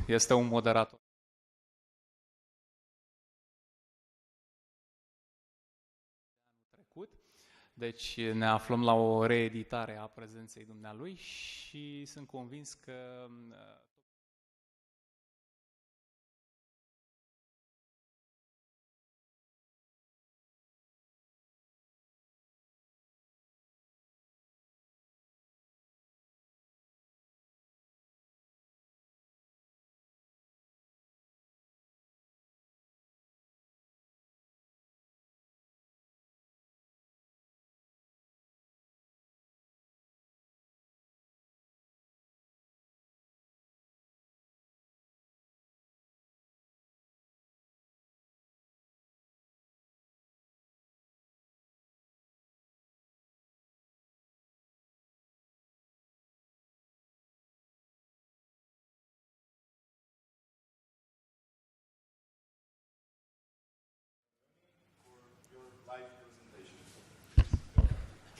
Este un moderator. Deci ne aflăm la o reeditare a prezenței dumnealui și sunt convins că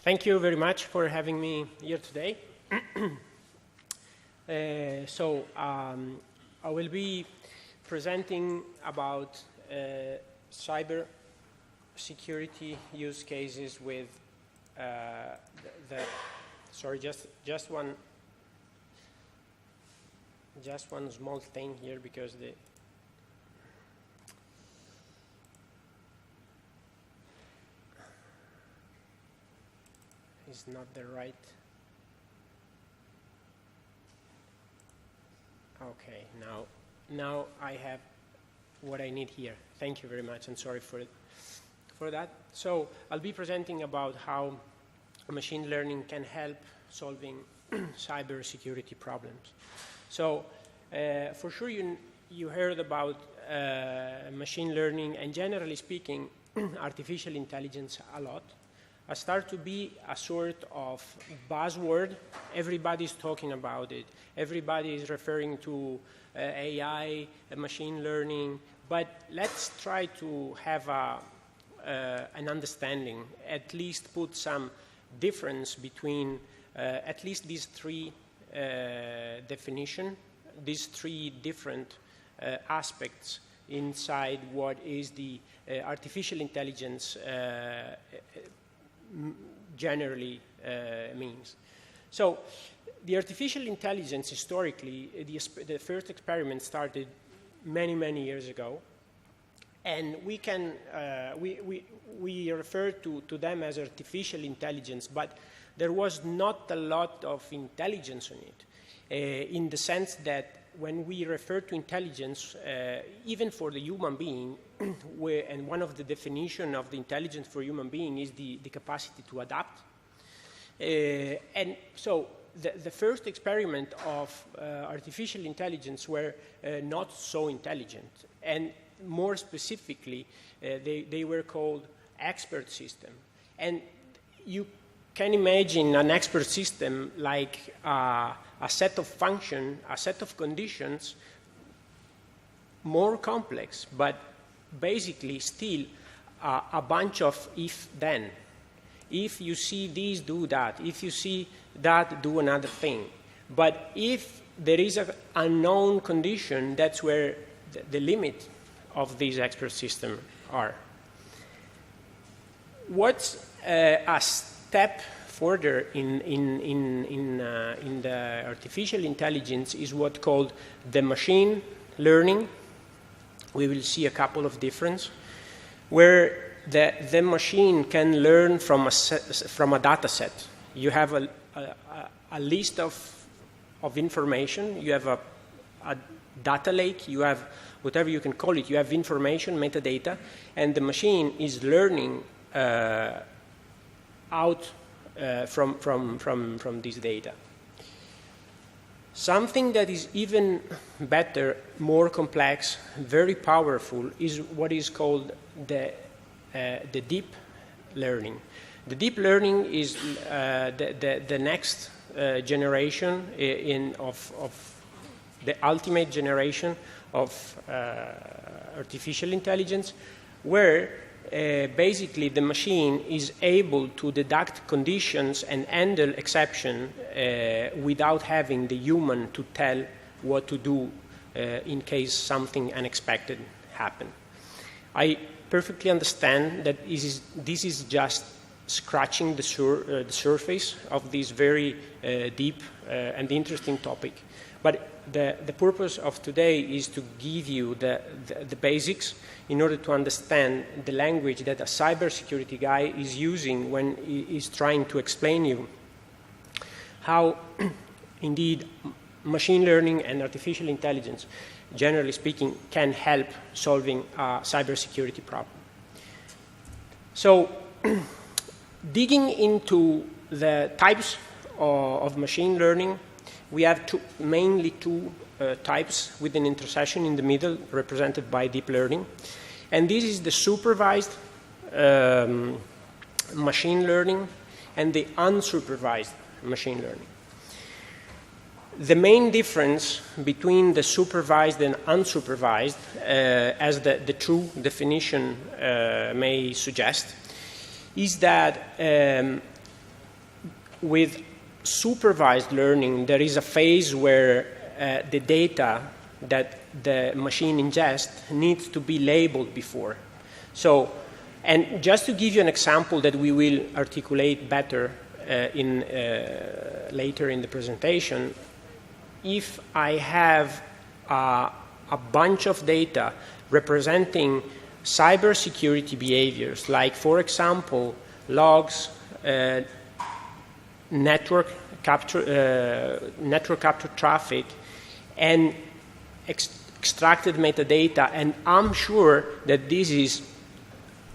Thank you very much for having me here today. I will be presenting about cyber security use cases with sorry, just one small thing here because is not the right. Okay, now I have what I need here. Thank you very much, and sorry for that. So I'll be presenting about how machine learning can help solving cyber security problems. So for sure you heard about machine learning and, generally speaking, artificial intelligence a lot. I start to be a sort of buzzword. Everybody's talking about it. Everybody is referring to AI, machine learning. But let's try to have an understanding, at least put some difference between at least these three definitions, these three different aspects inside what is the artificial intelligence generally means. So the artificial intelligence, historically, the first experiment started many years ago, and we refer to them as artificial intelligence, but there was not a lot of intelligence on it, in the sense that when we refer to intelligence, even for the human being, and one of the definitions of the intelligence for human being is the capacity to adapt. And so the first experiment of artificial intelligence were not so intelligent. And more specifically, they were called expert system. And you can imagine an expert system like a set of functions, a set of conditions, more complex, but basically still a bunch of if-then. If you see this, do that. If you see that, do another thing. But if there is an unknown condition, that's where the limit of these expert systems are. What's a step further in the artificial intelligence is what called the machine learning. We will see a couple of differences where the machine can learn from a data set. You have a list of information. You have a data lake. You have whatever you can call it. You have information, metadata, and the machine is learning out from this data. Something that is even better, more complex, very powerful is what is called the deep learning. The deep learning is the next generation of the ultimate generation of artificial intelligence, where basically the machine is able to deduct conditions and handle exception without having the human to tell what to do in case something unexpected happened. I perfectly understand that this is just scratching the surface of this very deep and interesting topic. But the purpose of today is to give you the basics in order to understand the language that a cybersecurity guy is using when he is trying to explain you how, indeed, machine learning and artificial intelligence, generally speaking, can help solving a cybersecurity problem. So, digging into the types of machine learning, we have mainly two types with an intersection in the middle represented by deep learning. And this is the supervised machine learning and the unsupervised machine learning. The main difference between the supervised and unsupervised, as the true definition may suggest, is that with supervised learning, there is a phase where the data that the machine ingests needs to be labeled before. So, and just to give you an example that we will articulate better later in the presentation, if I have a bunch of data representing cybersecurity behaviors, like, for example, logs, network capture traffic, and extracted metadata, and I'm sure that this is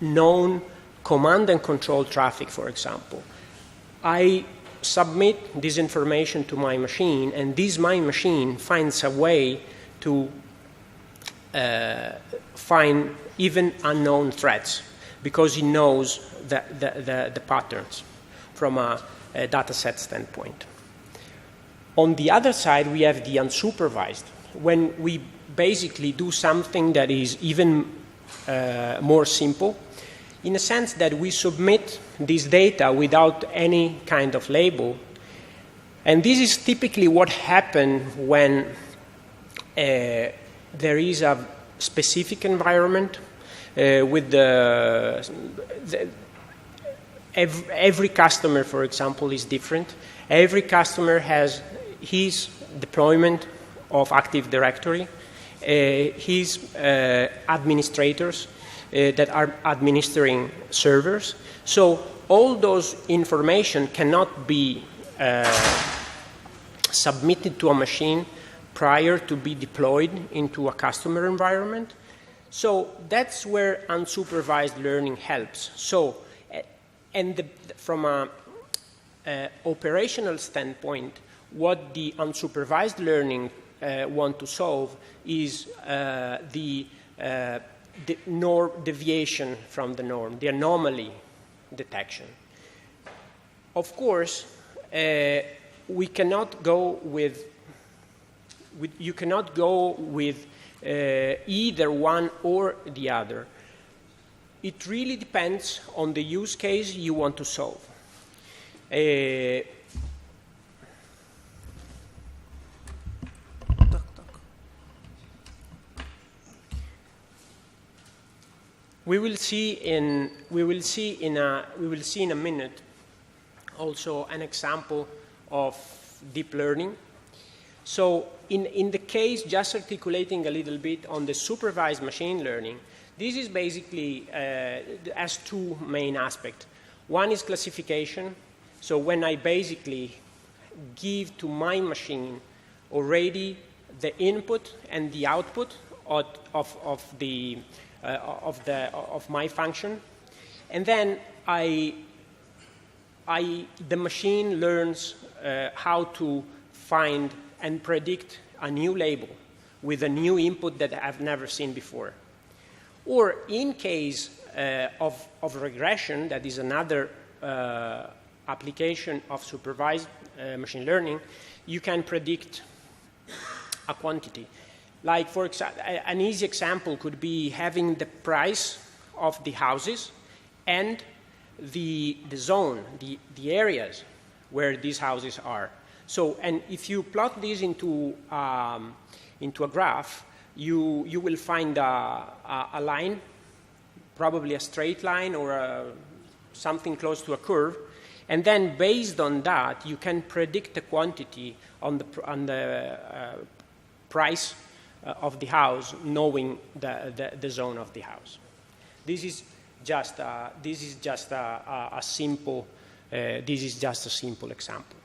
known command and control traffic, for example. I submit this information to my machine, and my machine finds a way to find even unknown threats because it knows the patterns from a data set standpoint. On the other side, we have the unsupervised, when we basically do something that is even more simple, in a sense that we submit this data without any kind of label. And this is typically what happens when there is a specific environment with every customer, for example, is different. Every customer has his deployment of Active Directory, his administrators that are administering servers. So all those information cannot be submitted to a machine prior to be deployed into a customer environment. So that's where unsupervised learning helps. So, and from an operational standpoint, what the unsupervised learning want to solve is the deviation from the norm, the anomaly detection. Of course, we cannot go with you cannot go with either one or the other. It really depends on the use case you want to solve. We will see in a minute also an example of deep learning. So in the case, just articulating a little bit on the supervised machine learning, this is basically has two main aspects. One is classification. So when I basically give to my machine already the input and the output of my function, and then the machine learns how to find and predict a new label with a new input that I've never seen before. Or in case of regression, that is another application of supervised machine learning, you can predict a quantity. Like, for example, an easy example could be having the price of the houses and the zone, the areas where these houses are. So, and if you plot this into a graph, you will find a line, probably a straight line or something close to a curve, and then based on that, you can predict the quantity on the price of the house, knowing the zone of the house. This is just a simple example.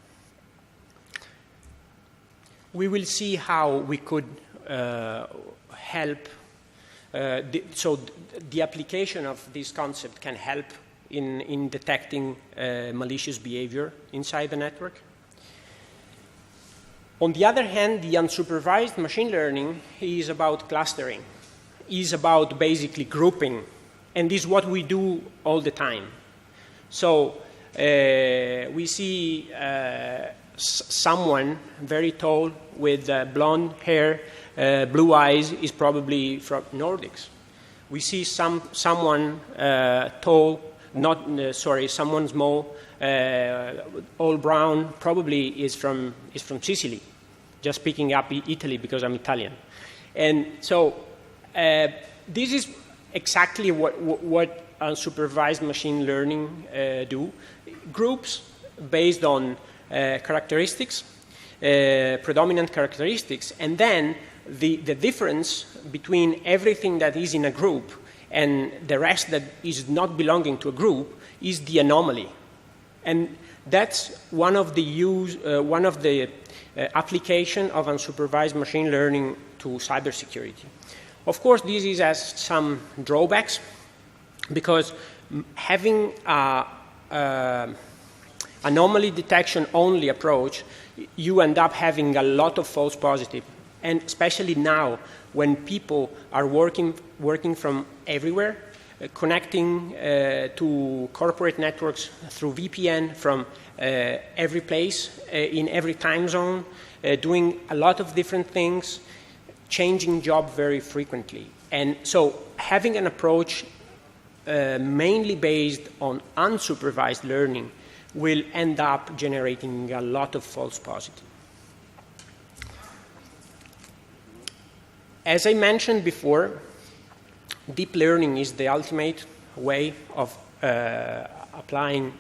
We will see how we could help. So the application of this concept can help in detecting malicious behavior inside the network. On the other hand, the unsupervised machine learning is about clustering, is about basically grouping, and this is what we do all the time. So we see someone very tall with blonde hair, blue eyes, is probably from Nordics. We see someone tall, someone small, all brown, probably is from Sicily. Just picking up Italy because I'm Italian. And so this is exactly what unsupervised machine learning do. Groups based on characteristics, predominant characteristics, and then the difference between everything that is in a group and the rest that is not belonging to a group is the anomaly. And that's one of the application of unsupervised machine learning to cybersecurity. Of course, this has some drawbacks, because having anomaly detection only approach, you end up having a lot of false positive. And especially now, when people are working from everywhere, connecting to corporate networks through VPN from every place, in every time zone, doing a lot of different things, changing job very frequently. And so having an approach mainly based on unsupervised learning will end up generating a lot of false positives. As I mentioned before, deep learning is the ultimate way of applying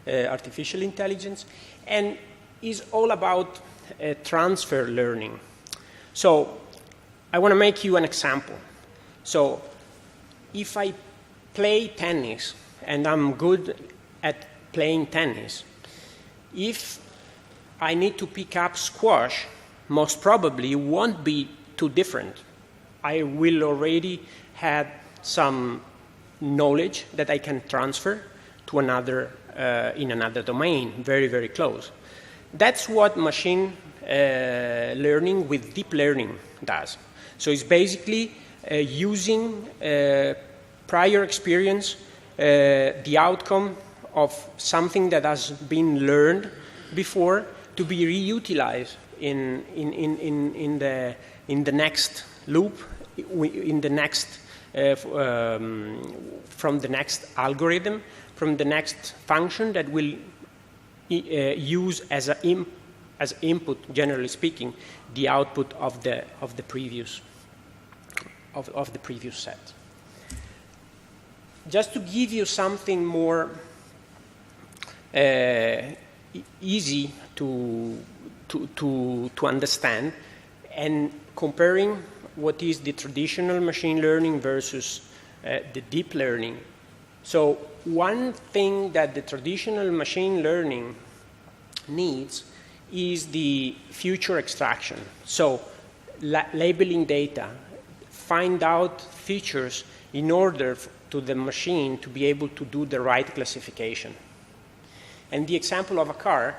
artificial intelligence, and is all about transfer learning. So I want to make you an example. So if I play tennis, and I'm good at playing tennis, if I need to pick up squash, most probably won't be too different. I will already have some knowledge that I can transfer to another, in another domain, very, very close. That's what machine learning with deep learning does. So it's basically using prior experience, the outcome of something that has been learned before, to be reutilized in the next loop, in the next from the next algorithm, from the next function that will use as input, generally speaking, the output of the previous set. Just to give you something more easy to understand, and comparing what is the traditional machine learning versus the deep learning. So one thing that the traditional machine learning needs is the future extraction. So labeling data, find out features in order to the machine to be able to do the right classification. And the example of a car,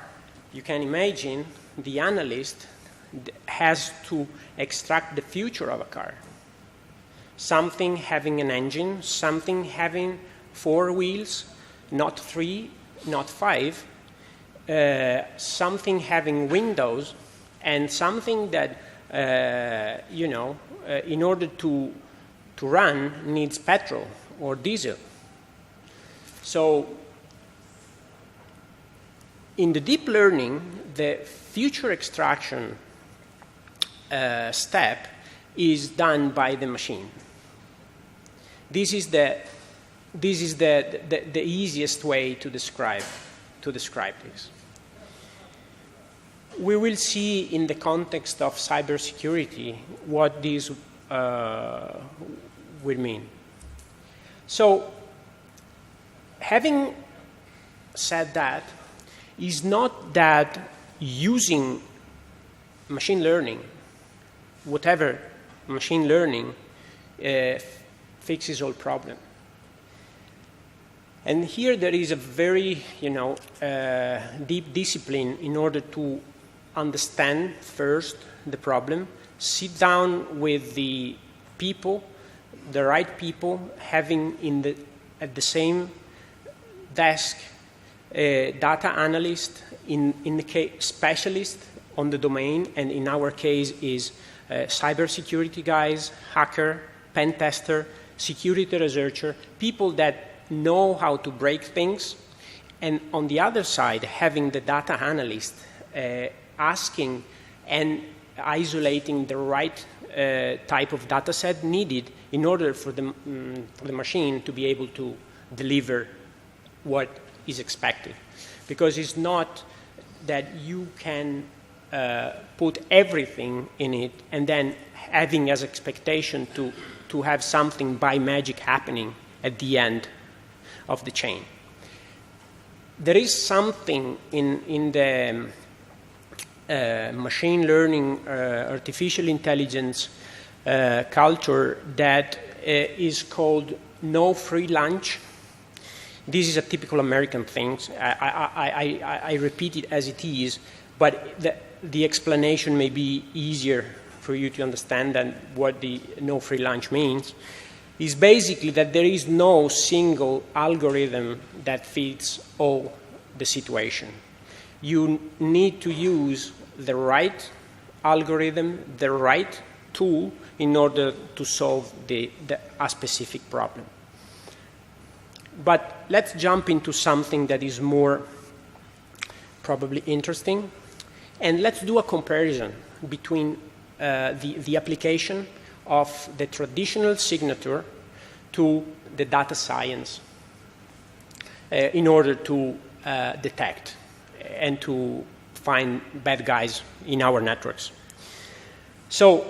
you can imagine the analyst has to extract the future of a car. Something having an engine, something having 4 wheels, not 3, not 5, something having windows, and something that, in order to run needs petrol or diesel. So in the deep learning, the future extraction step is done by the machine. This is the easiest way to describe this. We will see in the context of cybersecurity what this will mean. So, having said that, is not that using machine learning, whatever machine learning, fixes all problems. And here there is a very, deep discipline in order to understand first the problem, sit down with the people, the right people, having at the same desk a data analyst, in the case specialist on the domain, and in our case is cybersecurity guys, hacker, pen tester, security researcher, people that know how to break things, and on the other side, having the data analyst asking and isolating the right type of data set needed in order for the machine to be able to deliver what is expected. Because it's not that you can put everything in it and then having as expectation to have something by magic happening at the end of the chain. There is something in the machine learning, artificial intelligence culture that is called no free lunch. This is a typical American thing. I repeat it as it is, but the explanation may be easier for you to understand than what the no free lunch means. Is basically that there is no single algorithm that fits all the situation. You need to use the right algorithm, the right tool in order to solve a specific problem. But let's jump into something that is more probably interesting, and let's do a comparison between the application of the traditional signature to the data science in order to detect and to find bad guys in our networks. So,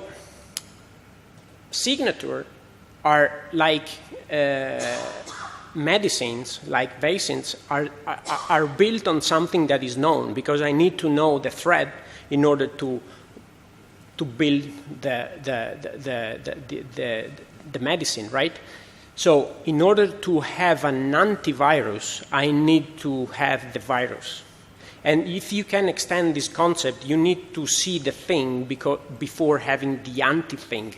signatures are like medicines, like vaccines, are built on something that is known, because I need to know the thread in order to build the medicine, right? So in order to have an antivirus, I need to have the virus. And if you can extend this concept, you need to see the thing before having the anti-thing.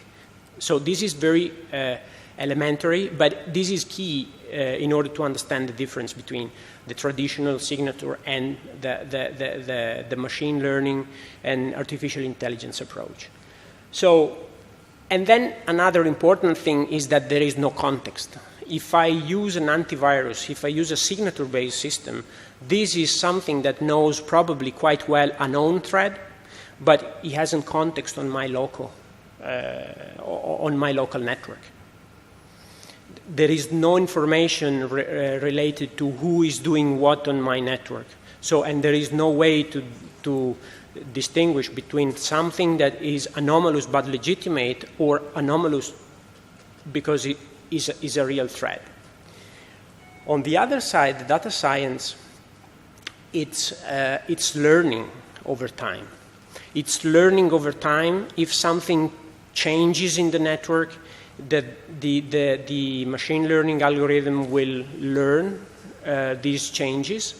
So this is very elementary, but this is key in order to understand the difference between the traditional signature and the machine learning and artificial intelligence approach. So, and then another important thing is that there is no context. If I use an antivirus, if I use a signature-based system, this is something that knows probably quite well a known thread, but it hasn't context on my local network. There is no information related to who is doing what on my network. So, and there is no way to distinguish between something that is anomalous but legitimate or anomalous because it is a real threat. On the other side, the data science, it's learning over time. It's learning over time. If something changes in the network, the machine learning algorithm will learn these changes.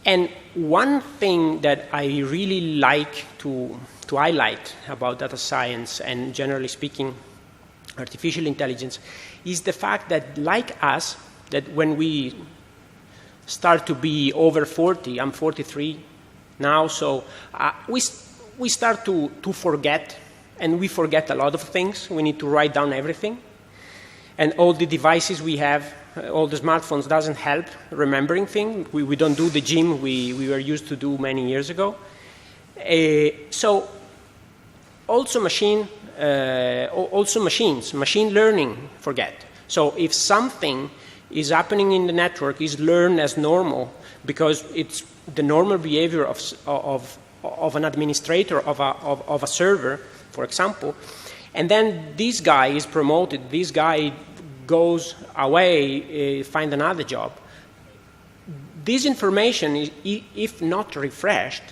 And one thing that I really like to highlight about data science and, generally speaking, artificial intelligence is the fact that, like us, that when we start to be over 40, I'm 43 now, so we start to forget, and we forget a lot of things. We need to write down everything. And all the devices we have all the smartphones doesn't help remembering things. We don't do the gym we were used to do many years ago. So also machine learning forget. So if something is happening in the network is learned as normal because it's the normal behavior of an administrator of a server, for example, and then this guy is promoted, this guy goes away, find another job. This information, is, if not refreshed,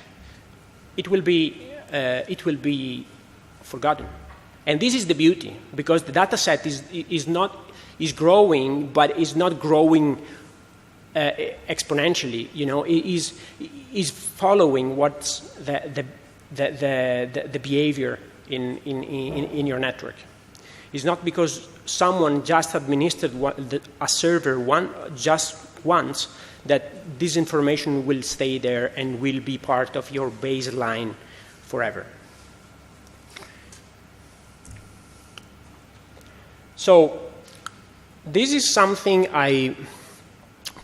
it will be forgotten. And this is the beauty, because the data set is growing, but is not growing exponentially. You know, it is following what's the behavior in your network. It's not because someone just administered a server just once that this information will stay there and will be part of your baseline forever. So this is something I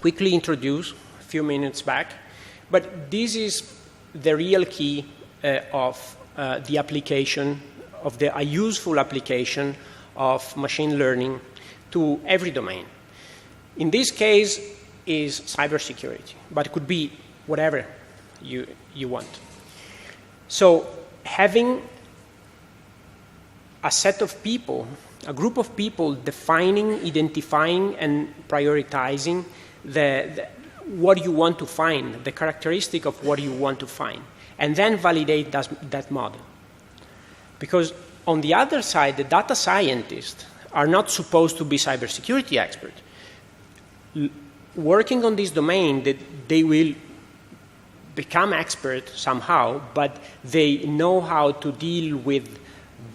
quickly introduced a few minutes back, but this is the real key of the application, of a useful application of machine learning to every domain. In this case is cybersecurity, but it could be whatever you want. So having a set of people, a group of people defining, identifying, and prioritizing what you want to find, the characteristic of what you want to find, and then validate that model. Because on the other side, the data scientists are not supposed to be cybersecurity experts. Working on this domain, they will become experts somehow, but they know how to deal with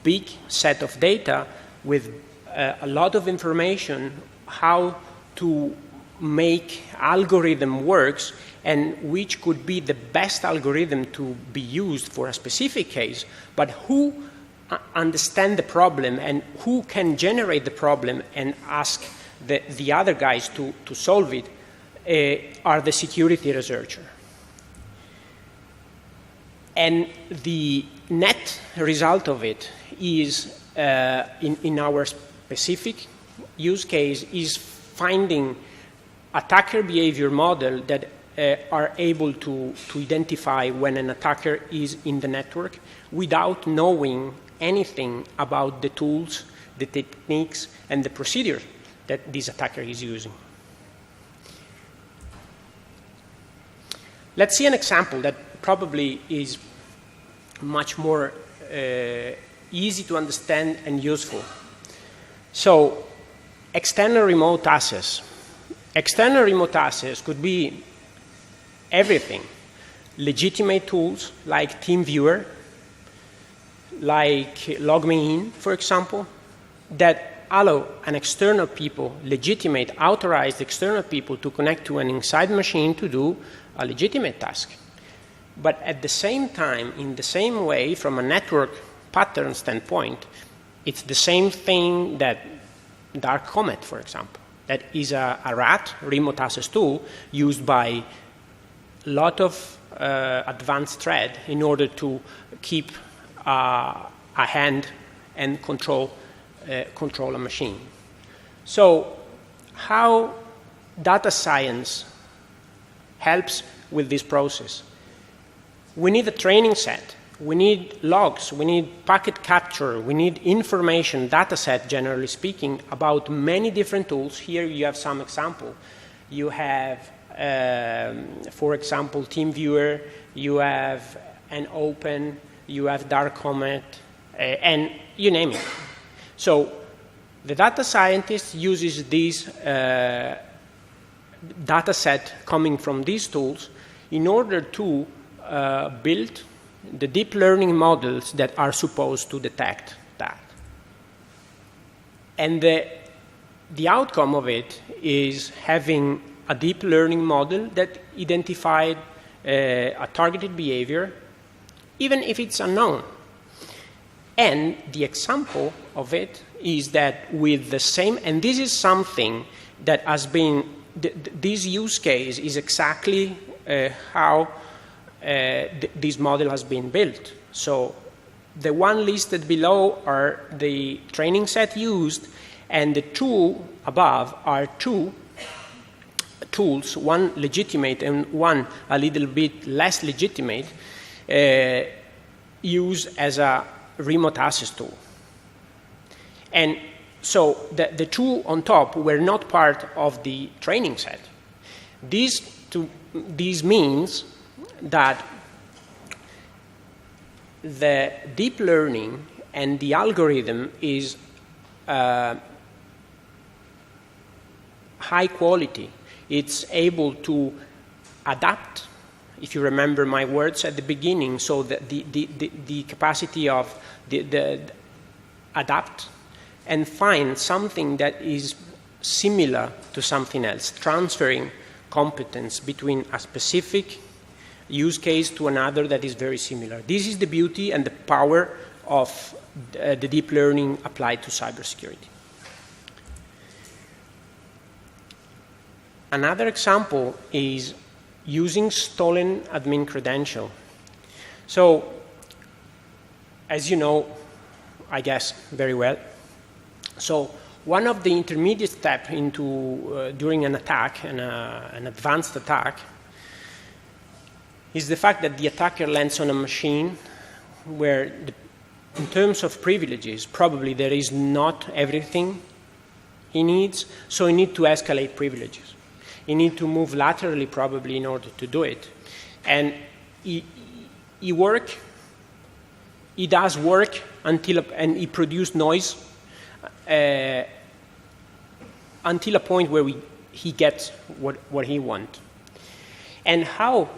big set of data, with a lot of information, how to make algorithm works, and which could be the best algorithm to be used for a specific case, but who understand the problem and who can generate the problem and ask the other guys to solve it are the security researcher. And the net result of it is, in our specific use case, is finding attacker behavior model that are able to identify when an attacker is in the network without knowing anything about the tools, the techniques, and the procedures that this attacker is using. Let's see an example that probably is much more easy to understand and useful. So, external remote access. External remote access could be everything. Legitimate tools like TeamViewer, like LogMeIn, for example, that allow an external people, legitimate, authorized external people to connect to an inside machine to do a legitimate task. But at the same time, in the same way, from a network pattern standpoint, it's the same thing that Dark Comet, for example. That is a RAT, remote access tool, used by a lot of advanced thread in order to keep a hand and control a machine. So how data science helps with this process? We need a training set. We need logs. We need packet capture. We need information, data set, generally speaking, about many different tools. Here you have some example. You have, for example, TeamViewer. You have an Open. You have Dark Comet, and you name it. So the data scientist uses this data set coming from these tools in order to build the deep learning models that are supposed to detect that. And the outcome of it is having a deep learning model that identified a targeted behavior, even if it's unknown. And the example of it is that with the same, and this is something that has been, this use case is exactly how this model has been built. So the one listed below are the training set used, and the two above are two tools, one legitimate and one a little bit less legitimate, used as a remote access tool. And so the two on top were not part of the training set. This means that the deep learning and the algorithm is high quality. It's able to adapt, if you remember my words at the beginning, so that the capacity of the adapt and find something that is similar to something else, transferring competence between a specific use case to another that is very similar. This is the beauty and the power of the deep learning applied to cybersecurity. Another example is using stolen admin credential. So, as you know, I guess very well, so one of the intermediate steps into during an attack, an advanced attack, is the fact that the attacker lands on a machine where, in terms of privileges, probably there is not everything he needs, so he needs to escalate privileges. He needs to move laterally, probably, in order to do it. And he does work until, and he produces noise until a point where he gets what he wants. And how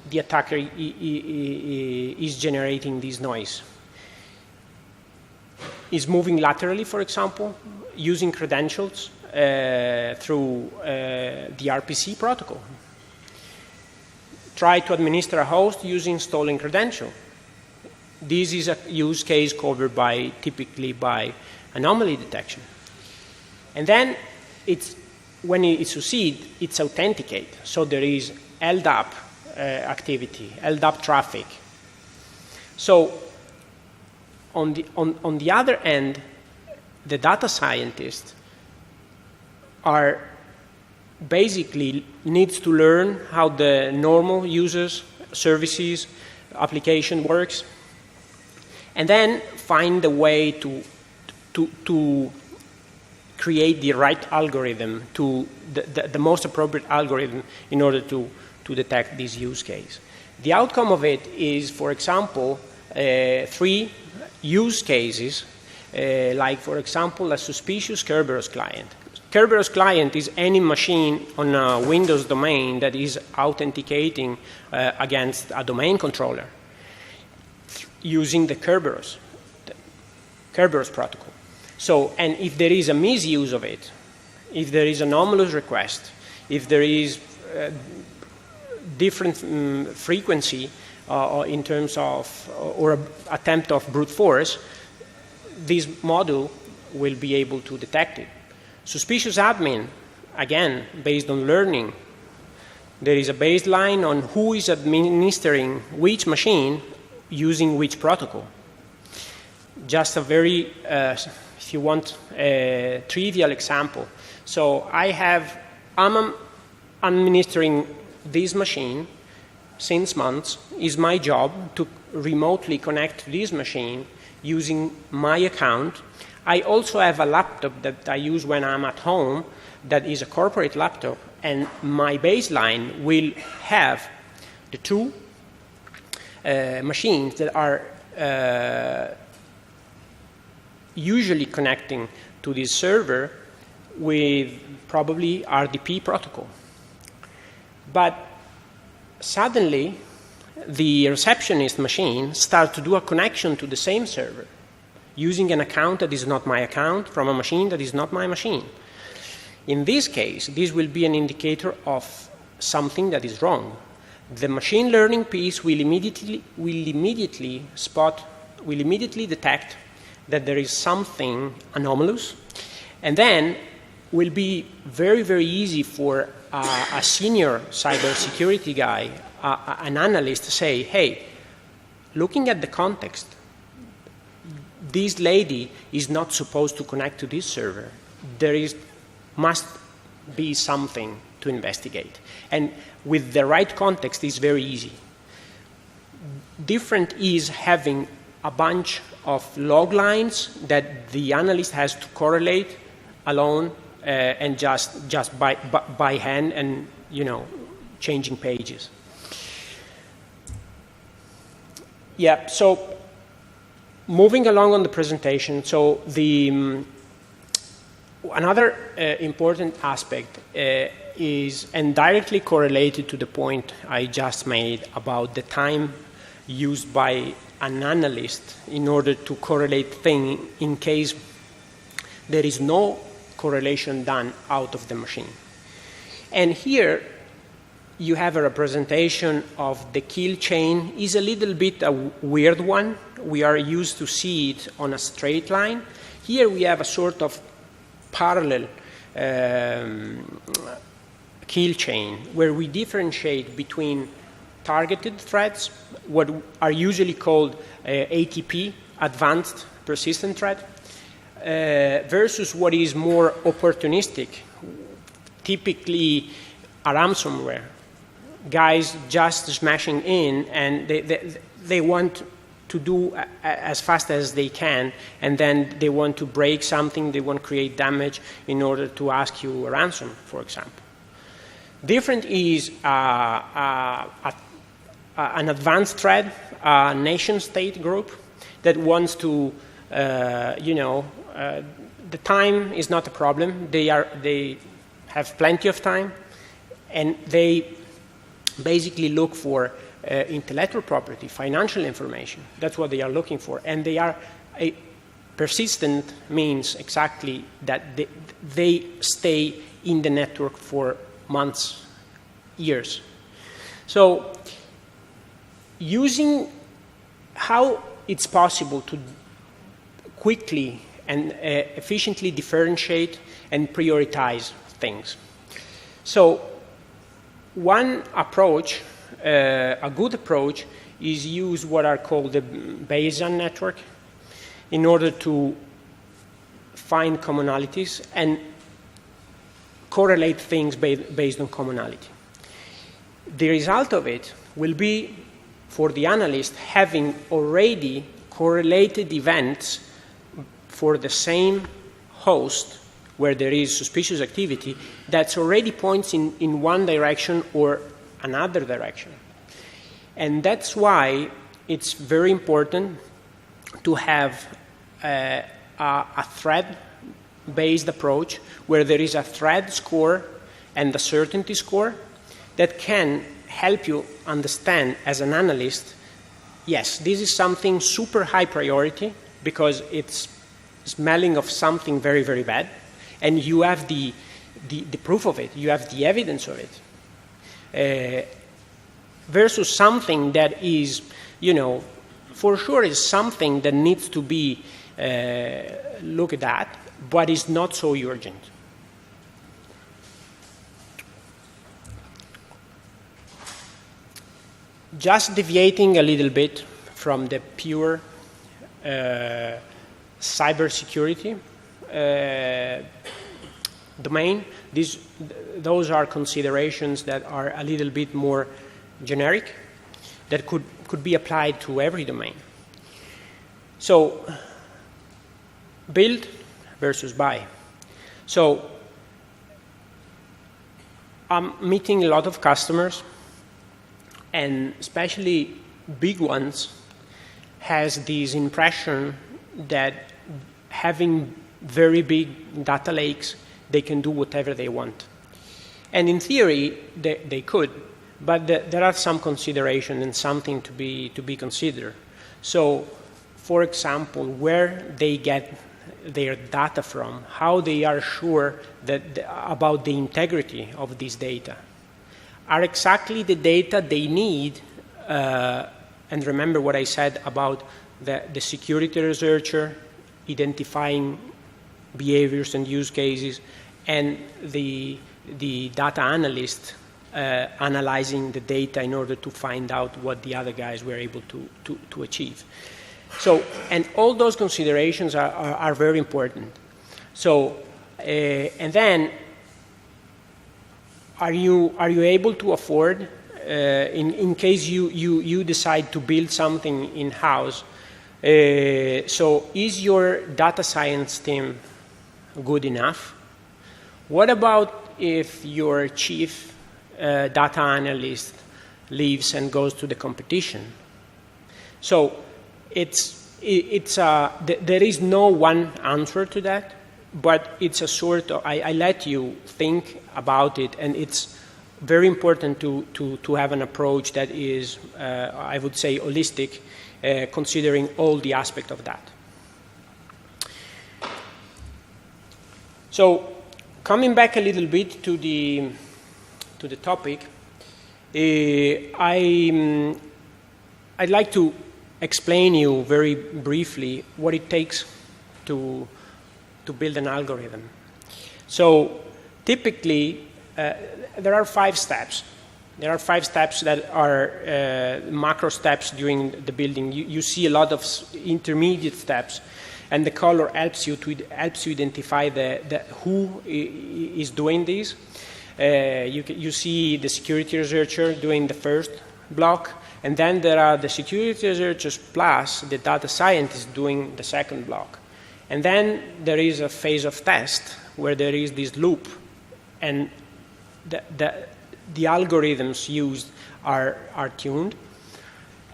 the attacker is generating this noise? Is moving laterally, for example, using credentials through the RPC protocol. Try to administer a host using stolen credential. This is a use case covered typically by anomaly detection. And then when it succeeds, it's authenticate. So there is LDAP activity, LDAP traffic. So on the other end, the data scientists are basically needs to learn how the normal users, services, application works, and then find a way to create the right algorithm, the most appropriate algorithm in order to detect this use case. The outcome of it is, for example, 3 use cases, like, for example, a suspicious Kerberos client. Kerberos client is any machine on a Windows domain that is authenticating against a domain controller using the Kerberos protocol. So, and if there is a misuse of it, if there is anomalous request, if there is different frequency in terms of, or attempt of brute force, this model will be able to detect it. Suspicious admin, again, based on learning, there is a baseline on who is administering which machine using which protocol. Just a very, if you want, a trivial example. So I'm administering this machine since months. It's my job to remotely connect to this machine using my account. I also have a laptop that I use when I'm at home that is a corporate laptop, and my baseline will have the 2 machines that are usually connecting to this server with probably RDP protocol. But suddenly, the receptionist machine starts to do a connection to the same server using an account that is not my account from a machine that is not my machine. In this case, this will be an indicator of something that is wrong. The machine learning piece will immediately detect that there is something anomalous, and then will be very, very easy for a senior cybersecurity guy, an analyst, to say, hey, looking at the context, this lady is not supposed to connect to this server. Must be something to investigate. And with the right context, it's very easy. Different is having a bunch of log lines that the analyst has to correlate alone and just by hand and, changing pages. Yeah, so moving along on the presentation, so another important aspect is, and directly correlated to the point I just made about the time used by an analyst in order to correlate things in case there is no correlation done out of the machine. And here you have a representation of the kill chain. Is a little bit a weird one. We are used to see it on a straight line. Here we have a sort of parallel kill chain where we differentiate between targeted threats, what are usually called ATP, advanced persistent threat, versus what is more opportunistic, typically a ransomware. Guys just smashing in, and they want to do as fast as they can, and then they want to break something, they want to create damage in order to ask you a ransom, for example. Different is an advanced threat, a nation-state group that wants to, the time is not a problem. They have plenty of time, and they basically look for intellectual property, financial information. That's what they are looking for. And they are persistent means exactly that they stay in the network for months, years. So using how it's possible to quickly and efficiently differentiate and prioritize things. So one approach, a good approach, is use what are called the Bayesian network in order to find commonalities and correlate things based on commonality. The result of it will be, for the analyst, having already correlated events for the same host where there is suspicious activity that's already points in one direction or another direction. And that's why it's very important to have a threat-based approach where there is a threat score and a certainty score that can help you understand as an analyst, yes, this is something super high priority because it's smelling of something very, very bad, and you have the proof of it, you have the evidence of it, versus something that is, for sure is something that needs to be looked at, but is not so urgent. Just deviating a little bit from the pure cybersecurity domain, those are considerations that are a little bit more generic, that could be applied to every domain. So, build versus buy. So, I'm meeting a lot of customers, and especially big ones has this impression that having very big data lakes, they can do whatever they want. And in theory, they could, but there are some considerations and something to be considered. So, for example, where they get their data from, how they are sure about the integrity of this data. Are exactly the data they need, and remember what I said about the security researcher identifying behaviors and use cases and the data analyst analyzing the data in order to find out what the other guys were able to achieve. So, and all those considerations are very important. So, and then, are you able to afford, in case you decide to build something in-house, so is your data science team good enough? What about if your chief data analyst leaves and goes to the competition? So there is no one answer to that, but it's a sort of, I let you think about it, and it's very important to have an approach that is, I would say, holistic, considering all the aspects of that. So, coming back a little bit to the topic, I'd like to explain you very briefly what it takes to build an algorithm. So, typically, there are 5 steps. There are 5 steps that are macro steps during the building. You see a lot of intermediate steps, and the color helps you identify who is doing these. You see the security researcher doing the first block, and then there are the security researchers plus the data scientists doing the second block. And then there is a phase of test where there is this loop, and the algorithms used are tuned.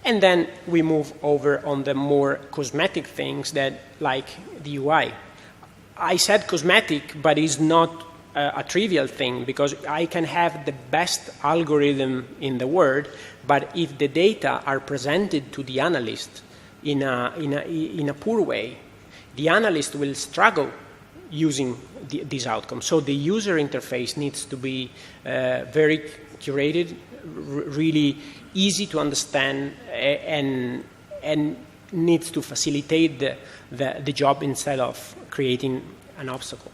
And then we move over on the more cosmetic things that, like the UI. I said cosmetic, but it's not a trivial thing, because I can have the best algorithm in the world, but if the data are presented to the analyst in a poor way, the analyst will struggle using these outcomes. So the user interface needs to be very curated, really easy to understand, and needs to facilitate the job instead of creating an obstacle.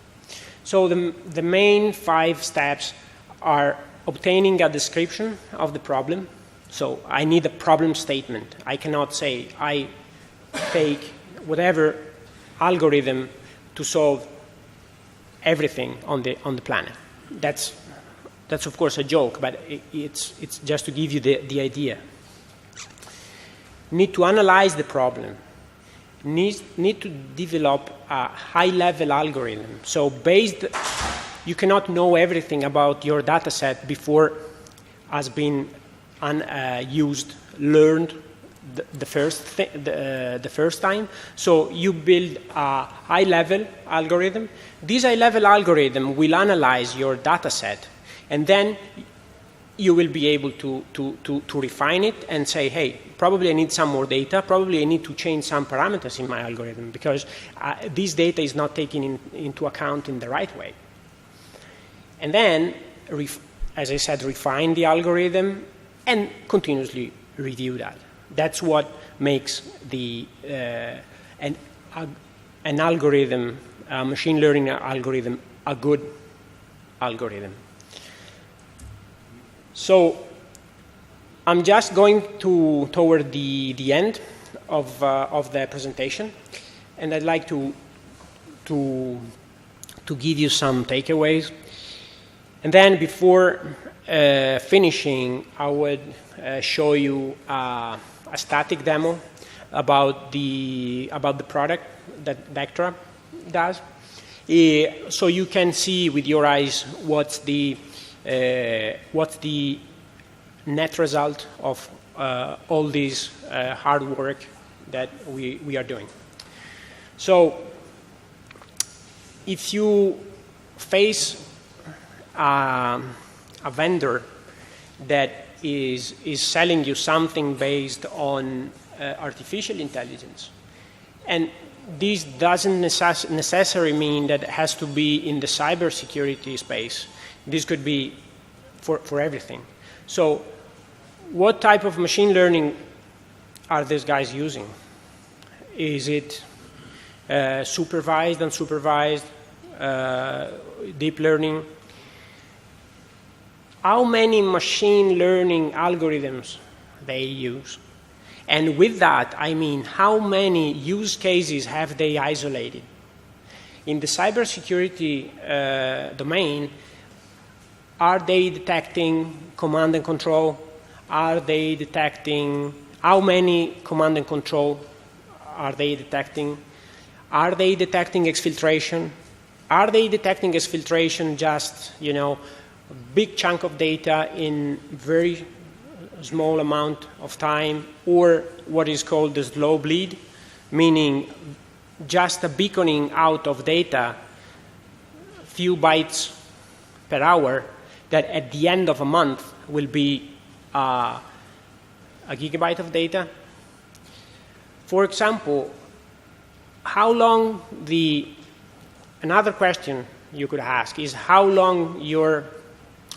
So the main 5 steps are obtaining a description of the problem. So I need a problem statement. I cannot say I take whatever algorithm to solve everything on the planet. That's of course a joke, but it's just to give you the idea. Need to analyze the problem. Need to develop a high-level algorithm. So you cannot know everything about your data set before has been learned the first time. So you build a high-level algorithm. This high-level algorithm will analyze your data set, and then you will be able to refine it and say, hey, probably I need some more data, probably I need to change some parameters in my algorithm, because this data is not taken into account in the right way. And then, as I said, refine the algorithm and continuously review that. That's what makes an algorithm, a machine learning algorithm, a good algorithm. So I'm just going toward the end of the presentation, and I'd like to give you some takeaways. And then before finishing, I would show you a static demo about the product that Vectra does. So you can see with your eyes what's the net result of all this hard work that we are doing. So if you face a vendor that is selling you something based on artificial intelligence, and this doesn't necessarily mean that it has to be in the cybersecurity space. This could be for everything. So what type of machine learning are these guys using? Is it supervised, unsupervised, deep learning, how many machine learning algorithms they use. And with that, I mean, how many use cases have they isolated? In the cybersecurity domain, are they detecting command and control? Are they detecting how many command and control are they detecting? Are they detecting exfiltration? Are they detecting exfiltration just, you know, a big chunk of data in very small amount of time, or what is called the slow bleed, meaning just a beaconing out of data, few bytes per hour, that at the end of a month will be a gigabyte of data. For example, how long another question you could ask is how long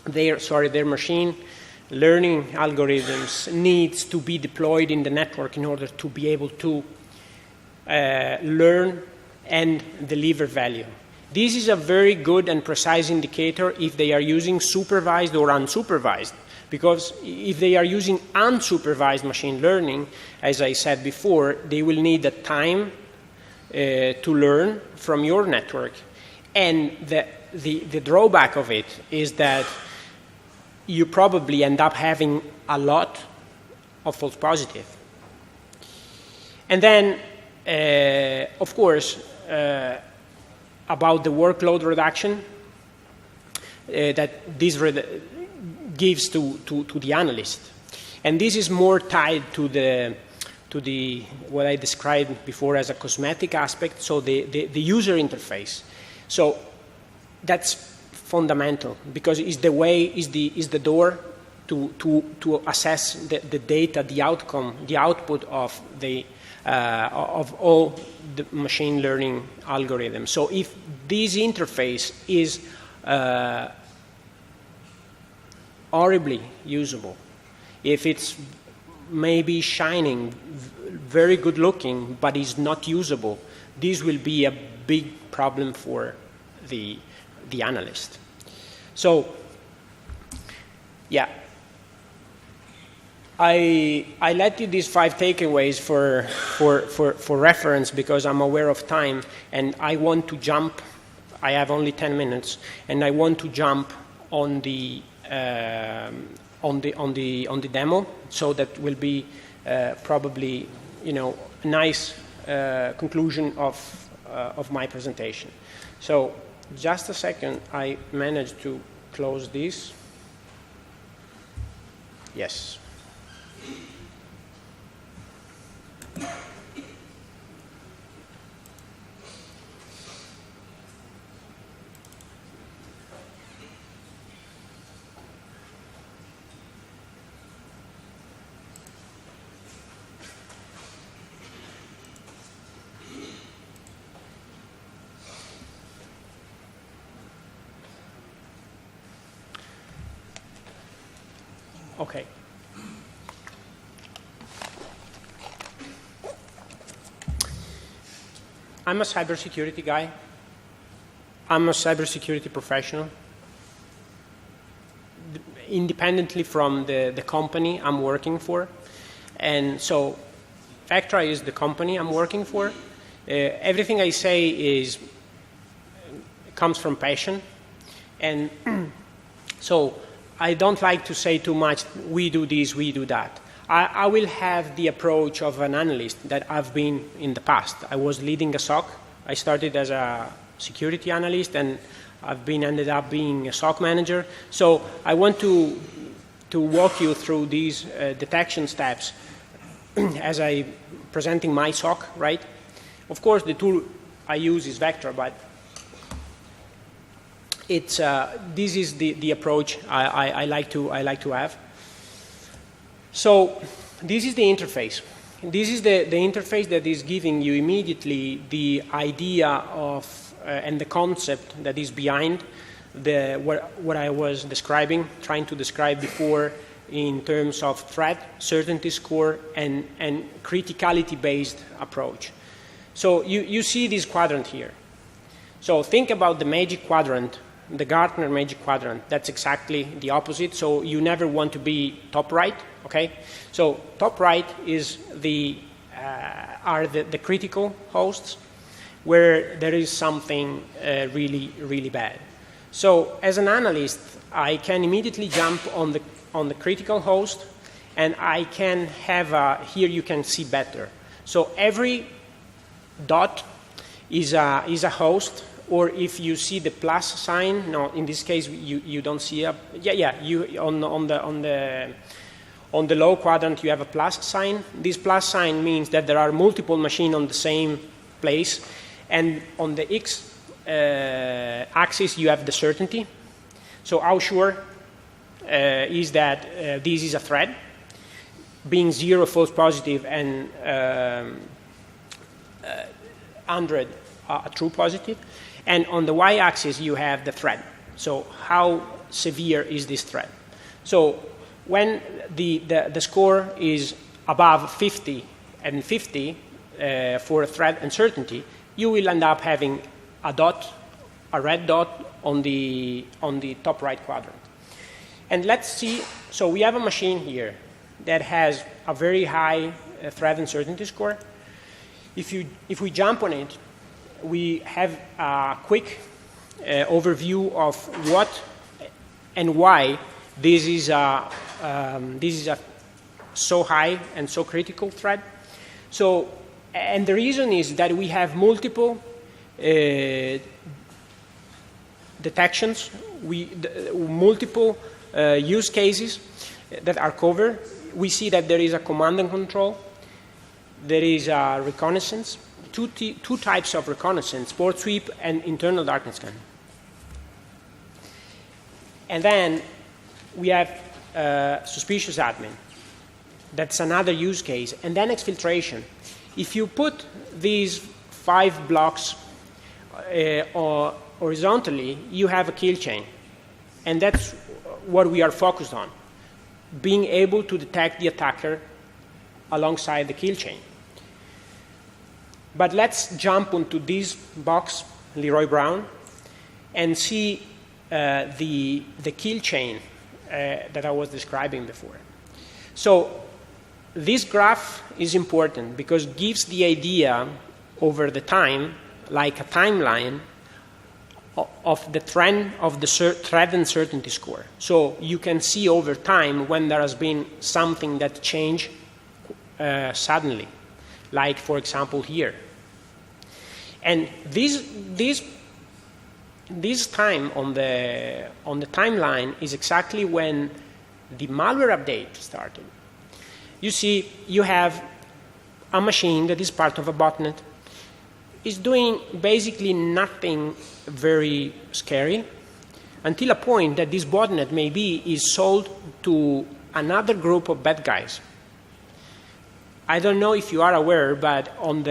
their machine learning algorithms needs to be deployed in the network in order to be able to learn and deliver value. This is a very good and precise indicator if they are using supervised or unsupervised, because if they are using unsupervised machine learning, as I said before, they will need the time to learn from your network. And the drawback of it is that you probably end up having a lot of false positive. And then, of course, about the workload reduction that this gives to the analyst. And this is more tied to what I described before as a cosmetic aspect, so the user interface. So that's fundamental, because it's the door to assess the data, the outcome, the output of all the machine learning algorithms. So if this interface is horribly usable, if it's maybe shining, very good looking, but is not usable, this will be a big problem for the analyst. So, yeah, I let you these 5 takeaways for reference, because I'm aware of time, and I want to jump. I have only 10 minutes, and I want to jump on the demo. So that will be probably, you know, a nice conclusion of my presentation. So just a second, I managed to close this. Yes. Okay. I'm a cybersecurity guy. I'm a cybersecurity professional. Independently from the company I'm working for. And so Vectra is the company I'm working for. Everything I say comes from passion. And so I don't like to say too much, we do this, we do that. I will have the approach of an analyst that I've been in the past. I was leading a SOC. I started as a security analyst, and I've ended up being a SOC manager. So I want to walk you through these detection steps as I presenting my SOC, right? Of course, the tool I use is Vectra, but this is the approach I like to have. So this is the interface. This is the interface that is giving you immediately the idea of and the concept that is behind what I was trying to describe before in terms of threat, certainty score, and criticality-based approach. So you see this quadrant here. So think about the magic quadrant, the Gartner magic quadrant. That's exactly the opposite. So you never want to be top right, okay? So top right is are the critical hosts where there is something really, really bad. So as an analyst, I can immediately jump on the critical host, and I can have here you can see better. So every dot is a host, or if you see the plus sign, no, in this case you don't see a, you on the low quadrant you have a plus sign. This plus sign means that there are multiple machines on the same place, and on the X axis you have the certainty. So how sure is that this is a thread? Being 0 false positive and 100 a true positive. And on the y-axis you have the threat. So how severe is this threat? So when the score is above 50 and 50 for threat uncertainty, you will end up having a dot, a red dot on the top right quadrant. And let's see, so we have a machine here that has a very high threat uncertainty score. If we jump on it, we have a quick overview of what and why this is a so high and so critical threat. So, and the reason is that we have multiple detections, multiple use cases that are covered. We see that there is a command and control, there is a reconnaissance, two types of reconnaissance, port sweep and internal darknet scan. And then we have suspicious admin. That's another use case. And then exfiltration. If you put these 5 blocks horizontally, you have a kill chain. And that's what we are focused on, being able to detect the attacker alongside the kill chain. But let's jump onto this box, Leroy Brown, and see the kill chain that I was describing before. So this graph is important because it gives the idea over the time, like a timeline, of the trend of the threat uncertainty score. So you can see over time when there has been something that changed suddenly, like for example here. And this time on the timeline is exactly when the malware update started. You see, you have a machine that is part of a botnet, is doing basically nothing very scary until a point that this botnet maybe is sold to another group of bad guys. I don't know if you are aware, but among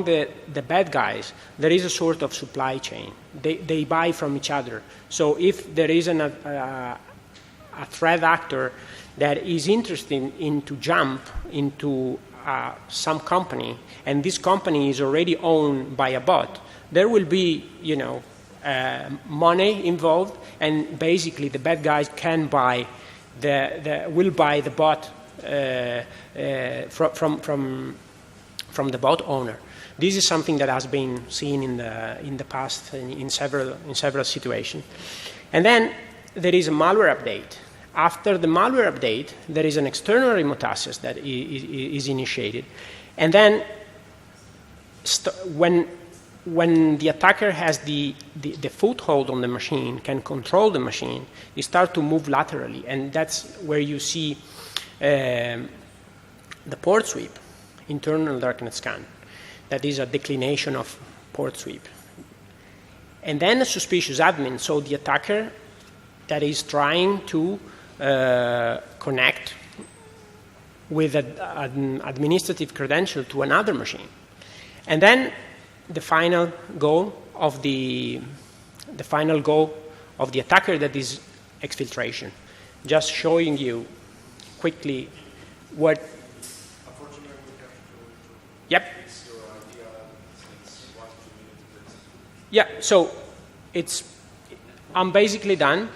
the bad guys, there is a sort of supply chain. They buy from each other. So if there is a threat actor that is interested in to jump into some company, and this company is already owned by a bot, there will be, money involved, and basically the bad guys can buy will buy the bot from the bot owner. This is something that has been seen in the past in several situations. And then there is a malware update. After the malware update, there is an external remote access that is initiated. And then when the attacker has the foothold on the machine, can control the machine, it starts to move laterally. And that's where you see the port sweep, internal darknet scan. That is a declination of port sweep. And then a suspicious admin, so the attacker that is trying to connect with an administrative credential to another machine. And then the final goal of the attacker, that is exfiltration. Just showing you quickly what. Unfortunately, we have to. Yep. Fix your idea since 1 to 2 minutes. Yeah, so I'm basically done.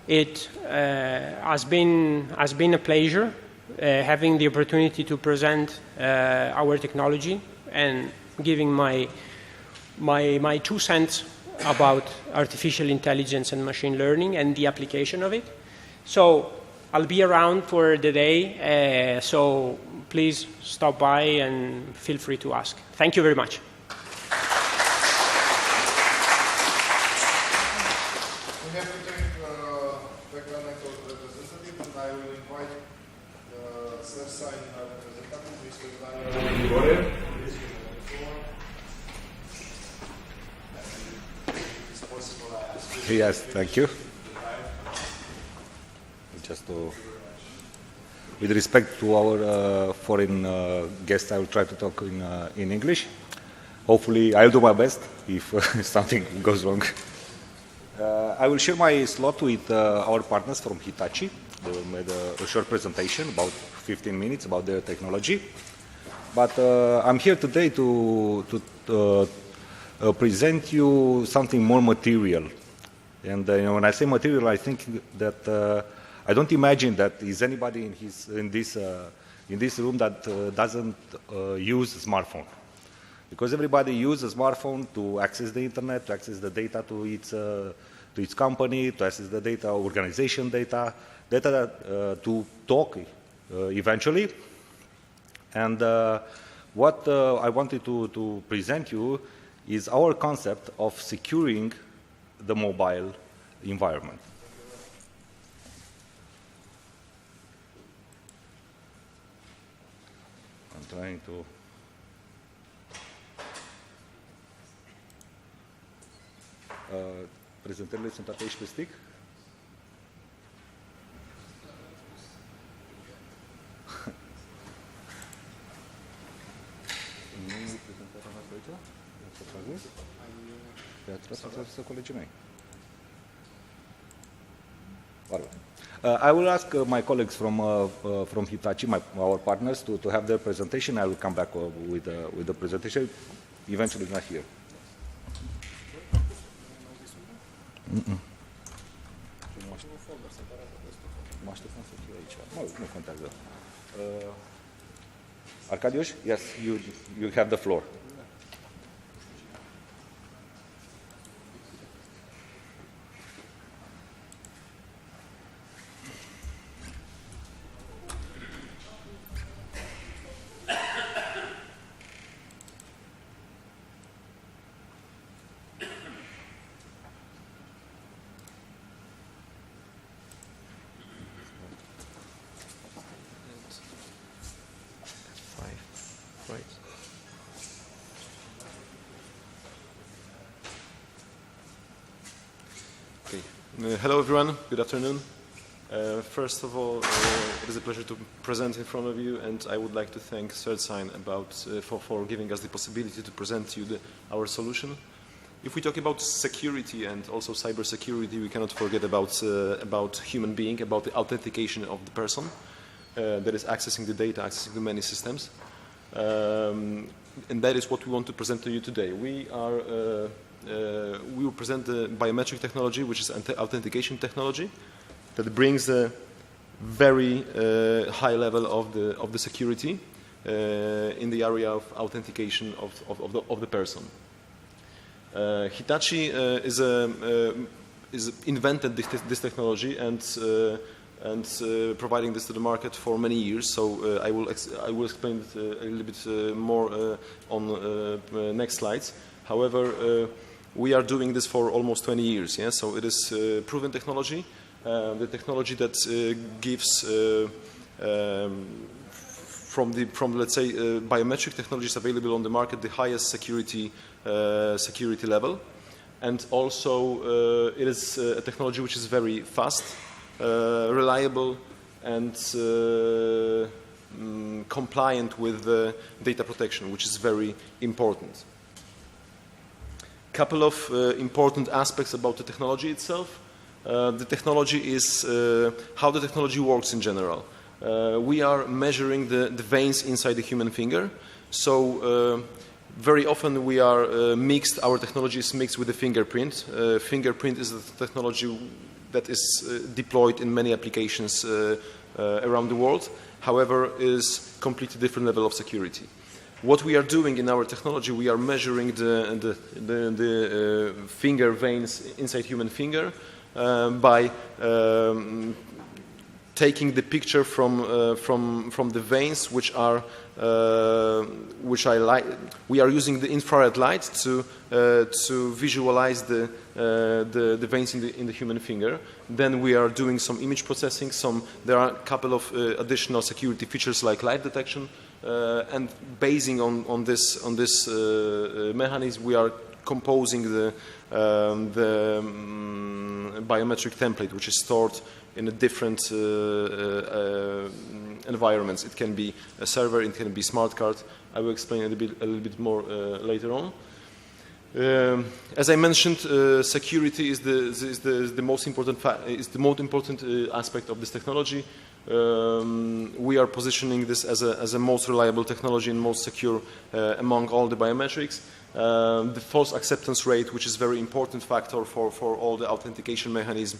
It has been a pleasure having the opportunity to present our technology and giving my 2 cents about artificial intelligence and machine learning and the application of it. So I'll be around for the day, so please stop by and feel free to ask. Thank you very much. We have to take technical representative, and I will invite the CyberSecurity representative, Mr. Daniel. Yes, thank you. Just with respect to our foreign guests, I will try to talk in English. Hopefully, I'll do my best if something goes wrong. I will share my slot with our partners from Hitachi. They made a short presentation, about 15 minutes, about their technology. But I'm here today to present you something more material. And when I say material, I think that I don't imagine that is anybody in this room that doesn't use a smartphone, because everybody uses a smartphone to access the internet, to access the data to its company, to access the data, organization data to talk eventually. And what I wanted to present you is our concept of securing the mobile environment. I'm trying to... prezentările sunt toate aici pe stick? Nu e prezentarea noastră aici? Să tragă? Trebuie să colegii mei. I will ask my colleagues from Hitachi, our partners, to have their presentation. I will come back with the presentation. Eventually, not here. Mă așteptam să fie aici. Nu contează. Arkadiusz, yes, you have the floor. Hello everyone, good afternoon. First of all, it is a pleasure to present in front of you, and I would like to thank CyberSecurity for giving us the possibility to present to you our solution. If we talk about security and also cybersecurity, we cannot forget about human being, about the authentication of the person that is accessing the data, accessing the many systems. And that is what we want to present to you today. We will present the biometric technology, which is authentication technology, that brings a very high level of the security in the area of authentication of the person. Hitachi invented this technology and providing this to the market for many years. So I will explain it a little bit more on next slides. However, we are doing this for almost 20 years. Yeah? So it is proven technology, the technology that gives from let's say biometric technologies available on the market the highest security level, and also it is a technology which is very fast, reliable, and compliant with data protection, which is very important. Couple of important aspects about the technology itself. The technology is how the technology works in general. We are measuring the veins inside the human finger. So very often we are mixed, our technology is mixed with the fingerprint. Fingerprint is a technology that is deployed in many applications around the world, however, is completely different level of security. What we are doing in our technology, we are measuring the finger veins inside human finger by taking the picture from the veins, which are we are using the infrared light to visualize the veins in the human finger. Then we are doing some image processing. There are a couple of additional security features like light detection, and basing on this mechanism, we are composing the biometric template, which is stored in a different environments. It can be a server, it can be smart card. I will explain a little bit more later on. As I mentioned, security is the most important aspect of this technology. We are positioning this as a most reliable technology and most secure among all the biometrics. The false acceptance rate, which is a very important factor for all the authentication mechanism,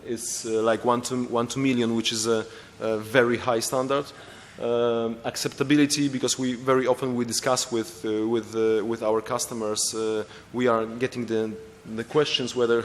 is like 1 to million, which is a very high standard. Acceptability, because we very often discuss with our customers, we are getting the questions whether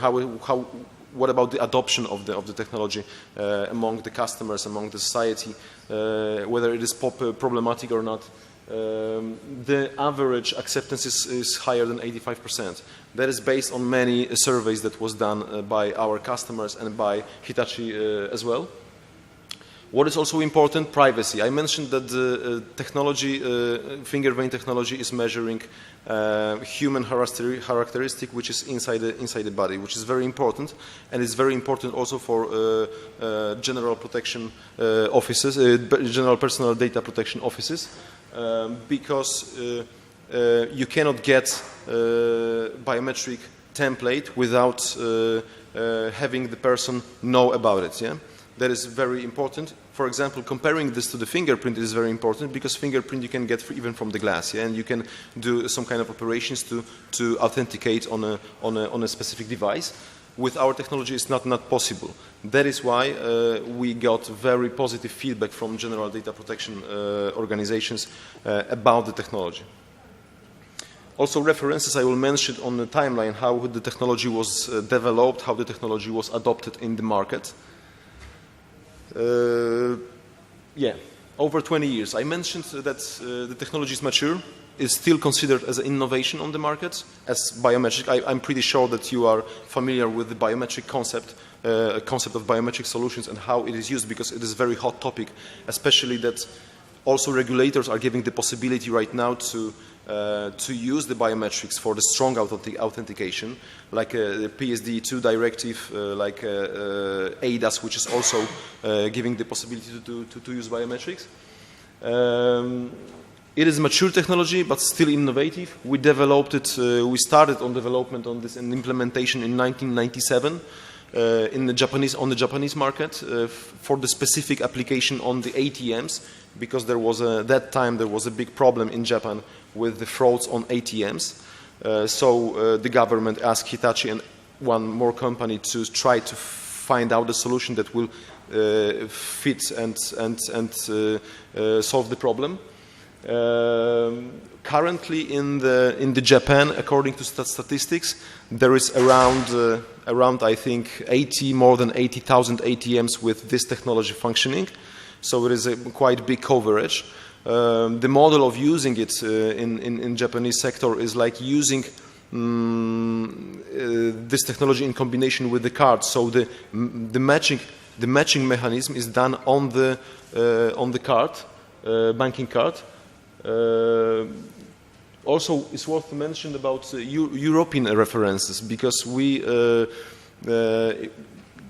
what about the adoption of the technology among the customers, among the society, whether it is problematic or not. The average acceptance is higher than 85%. That is based on many surveys that was done by our customers and by Hitachi as well. What is also important, privacy. I mentioned that the technology, finger vein technology, is measuring human characteristic, which is inside the body, which is very important, and it's very important also for general protection offices, general personal data protection offices, because you cannot get biometric template without having the person know about it. Yeah. That is very important. For example, comparing this to the fingerprint is very important, because fingerprint you can get even from the glass, yeah? And you can do some kind of operations to authenticate on a specific device. With our technology, it's not possible. That is why we got very positive feedback from general data protection organizations about the technology. Also references I will mention on the timeline, how the technology was developed, how the technology was adopted in the market. Yeah, over 20 years. I mentioned that the technology is mature, is still considered as an innovation on the market, as biometric. I'm pretty sure that you are familiar with the biometric concept of biometric solutions and how it is used, because it is a very hot topic, especially that also regulators are giving the possibility right now to use the biometrics for the strong authentication, like the PSD2 directive, like ADAS, which is also giving the possibility to use biometrics. It is mature technology, but still innovative. We developed it, we started on development on this and implementation in 1997 on the Japanese market for the specific application on the ATMs, because that time there was a big problem in Japan with the frauds on ATMs. So the government asked Hitachi and one more company to try to find out a solution that will fit and solve the problem. Currently in the Japan, according to statistics, there is around I think more than 80,000 ATMs with this technology functioning. So it is a quite big coverage. The model of using it in Japanese sector is like using this technology in combination with the card. So the matching mechanism is done on the card, banking card. Also, it's worth to mention about European references, because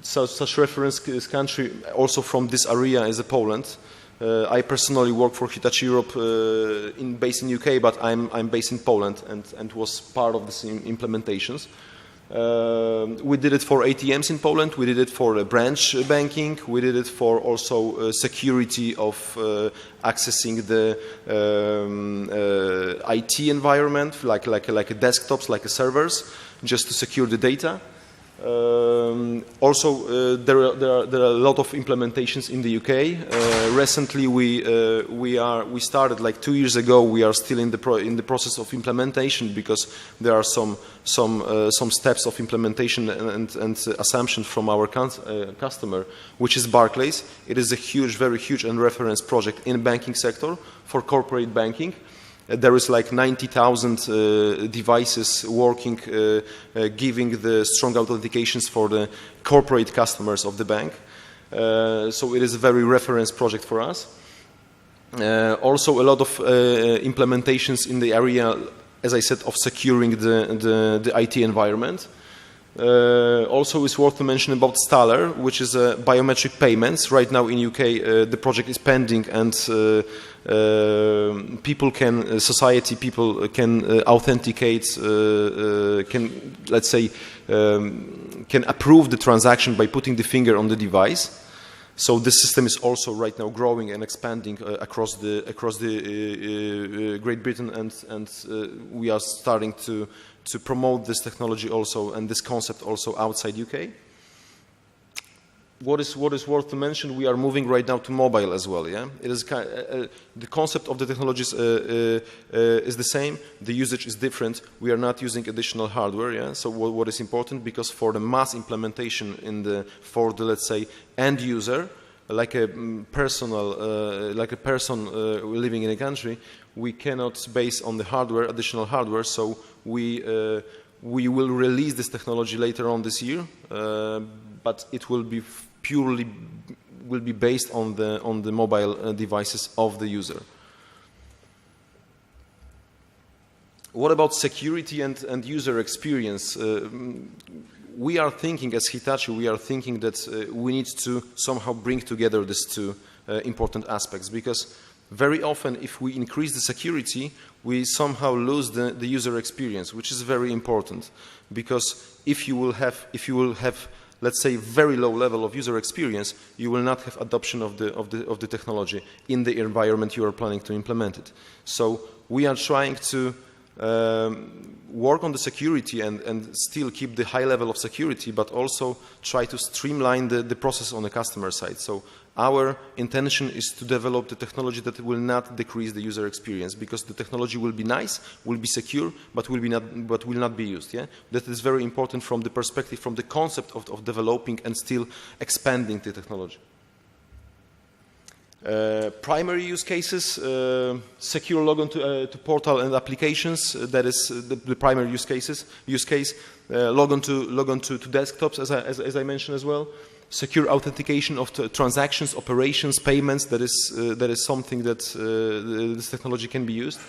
such reference country also from this area is Poland. I personally work for Hitachi Europe based in UK, but I'm based in Poland and was part of the implementations. We did it for ATMs in Poland. We did it for branch banking. We did it for also security of accessing the IT environment, like desktops, like servers, just to secure the data. Also, there are a lot of implementations in the UK. Recently, we started like 2 years ago. We are still in the process of implementation because there are some steps of implementation and assumption from our customer, which is Barclays. It is a huge, very huge and reference project in banking sector for corporate banking. There is like 90,000 devices working, giving the strong authentications for the corporate customers of the bank. So it is a very reference project for us. Also a lot of implementations in the area, as I said, of securing the IT environment. Also, it's worth to mention about Staller, which is biometric payments. Right now in UK, the project is pending, and people can authenticate, can approve the transaction by putting the finger on the device. So this system is also right now growing and expanding across the Great Britain, and we are starting to promote this technology also and this concept also outside UK. What is worth to mention, we are moving right now to mobile as well. Yeah, it is the concept of the technologies is the same. The usage is different. We are not using additional hardware. Yeah, so what is important, because for the mass implementation for the let's say end user, like a person living in a country, we cannot base on the hardware, additional hardware. So we will release this technology later on this year, but it will be based on the mobile devices of the user. What about security and user experience? We are thinking, as Hitachi, that we need to somehow bring together these two important aspects, because very often if we increase the security, we somehow lose the user experience, which is very important, because if you will have let's say very low level of user experience, you will not have adoption of the technology in the environment you are planning to implement it. So we are trying to work on the security and still keep the high level of security, but also try to streamline the process on the customer side. So our intention is to develop the technology that will not decrease the user experience, because the technology will be nice, will be secure, but will not be used. Yeah, that is very important from the perspective, from the concept of developing and still expanding the technology. Primary use cases, secure logon to portal and applications. That is the primary use case. Logon to desktops, as I mentioned as well. Secure authentication of transactions, operations, payments. That is something that this technology can be used.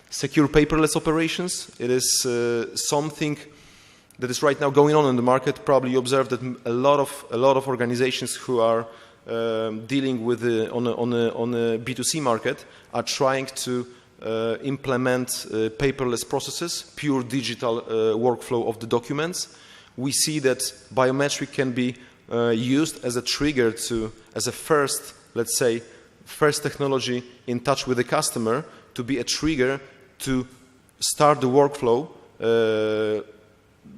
Secure paperless operations. It is something that is right now going on in the market. Probably you observed that a lot of organizations who are dealing with on a B2C market are trying to implement paperless processes, pure digital workflow of the documents. We see that biometric can be used as a trigger as a first technology in touch with the customer, to be a trigger to start the workflow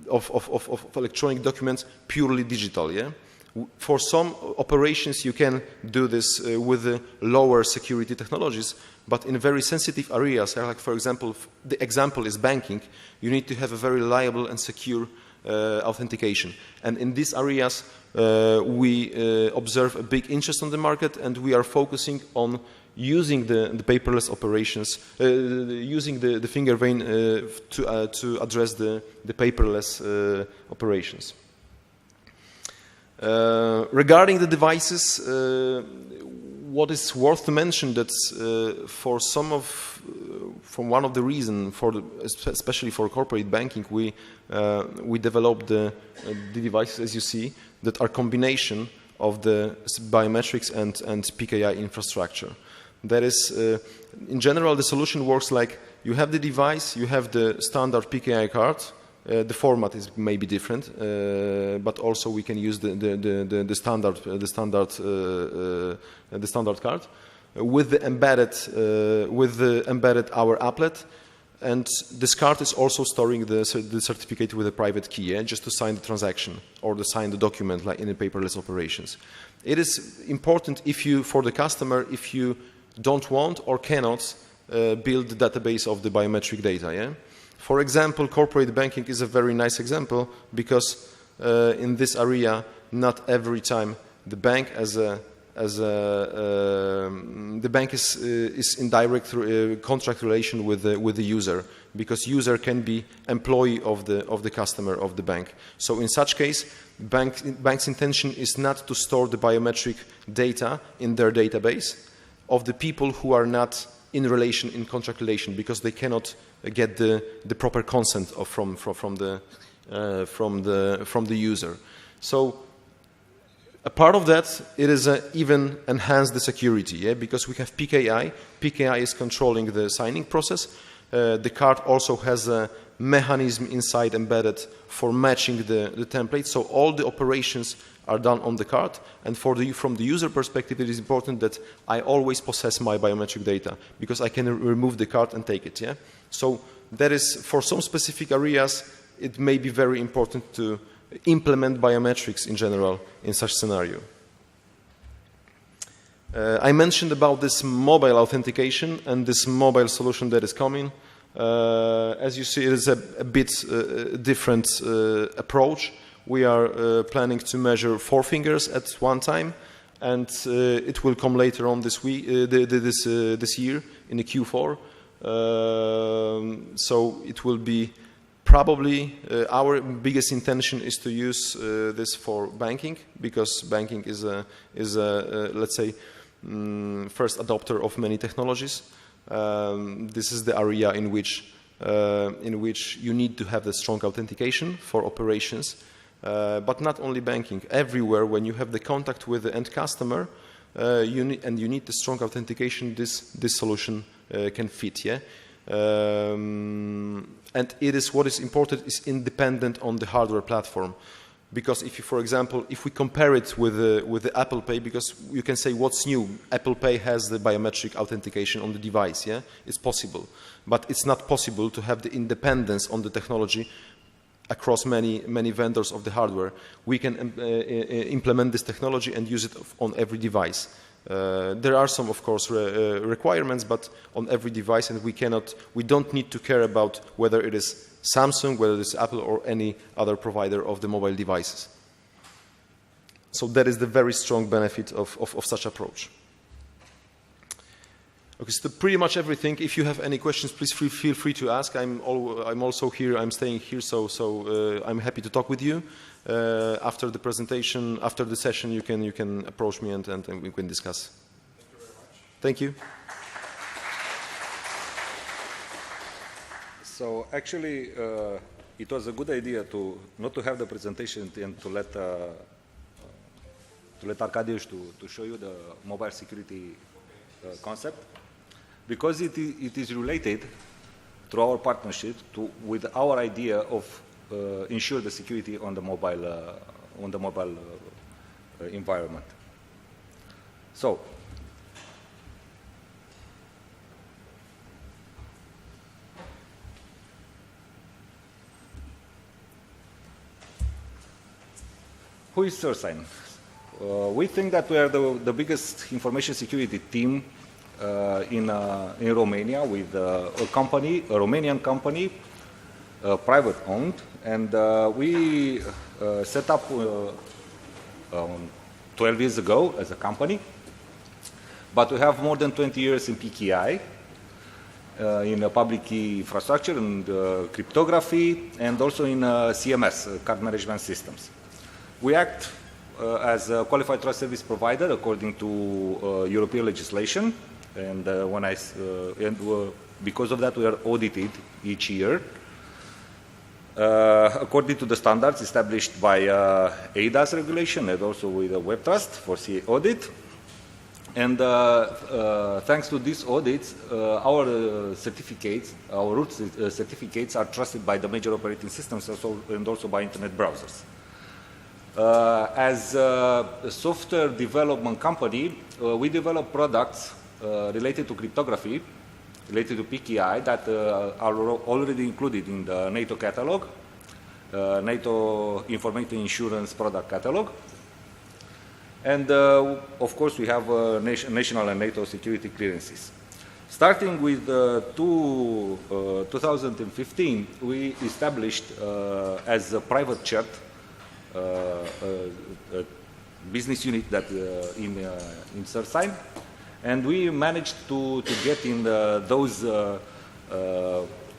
of electronic documents purely digital. Yeah. For some operations, you can do this with the lower security technologies, but in very sensitive areas, like for example, the example is banking, you need to have a very reliable and secure authentication. And in these areas, we observe a big interest on the market, and we are focusing on using the paperless operations, using the finger vein to address the paperless operations. Regarding the devices, what is worth to mention that from one of the reasons, especially for corporate banking, we developed the devices, as you see, that are combination of the biometrics and PKI infrastructure. That is, in general, the solution works like you have the device, you have the standard PKI card, The format is maybe different, but also we can use the standard card with the embedded our applet. And this card is also storing the certificate with a private key, yeah, just to sign the transaction or to sign the document, like in a paperless operations. It is important for the customer, if you don't want or cannot build the database of the biometric data. Yeah? For example, corporate banking is a very nice example, because in this area, not every time the bank the bank is in direct contract relation with the user, because user can be employee of the customer of the bank. So in such case, bank's intention is not to store the biometric data in their database of the people who are not in contract relation, because they cannot get the proper consent from the user. So a part of that, it is even enhance the security, yeah? Because we have PKI. PKI is controlling the signing process. The card also has a mechanism inside embedded for matching the template. So all the operations are done on the card. And from the user perspective, it is important that I always possess my biometric data, because I can remove the card and take it. Yeah? So that is, for some specific areas, it may be very important to implement biometrics in general in such scenario. I mentioned about this mobile authentication and this mobile solution that is coming. As you see, it is a bit different approach. We are planning to measure 4 fingers at one time, and it will come later on this year in the Q4. So it will be probably our biggest intention is to use this for banking, because banking is let's say, first adopter of many technologies. This is the area in which you need to have the strong authentication for operations, but not only banking. Everywhere, when you have the contact with the end customer, you need the strong authentication, this solution can fit. Yeah. And it is, what is important is independent on the hardware platform, because if you, for example, if we compare it with the Apple Pay, because you can say what's new, Apple Pay has the biometric authentication on the device, yeah, it's possible, but it's not possible to have the independence on the technology across many vendors of the hardware. We can implement this technology and use it on every device. There are some, of course, requirements, but on every device, and we don't need to care about whether it is Samsung, whether it is Apple, or any other provider of the mobile devices. So that is the very strong benefit of such approach. Okay, so pretty much everything. If you have any questions, please feel free to ask. I'm also here. I'm staying here, so I'm happy to talk with you. After the presentation, after the session, you can approach me and we can discuss. Thank you very much. Thank you. So actually, it was a good idea not to have the presentation and to let Arkadiusz to show you the mobile security concept, because it is related through our partnership with our idea of ensure the security on the mobile environment. So, who is CyberSecurity? We think that we are the biggest information security team in Romania, with a Romanian company, private owned, and we set up 12 years ago as a company, but we have more than 20 years in PKI, in public key infrastructure and cryptography, and also in CMS, card management systems. We act as a qualified trust service provider according to European legislation, and because of that we are audited each year according to the standards established by ADAS regulation, and also with a web trust for CA audit. And thanks to these audits, our certificates, our root certificates are trusted by the major operating systems and also by internet browsers. As a software development company, we develop products related to cryptography, related to PKI that are already included in the NATO catalog, NATO Information Insurance Product Catalog. And of course, we have national and NATO security clearances. Starting with 2015, we established as a private jet a business unit that in CyberSecurity, and we managed to get in those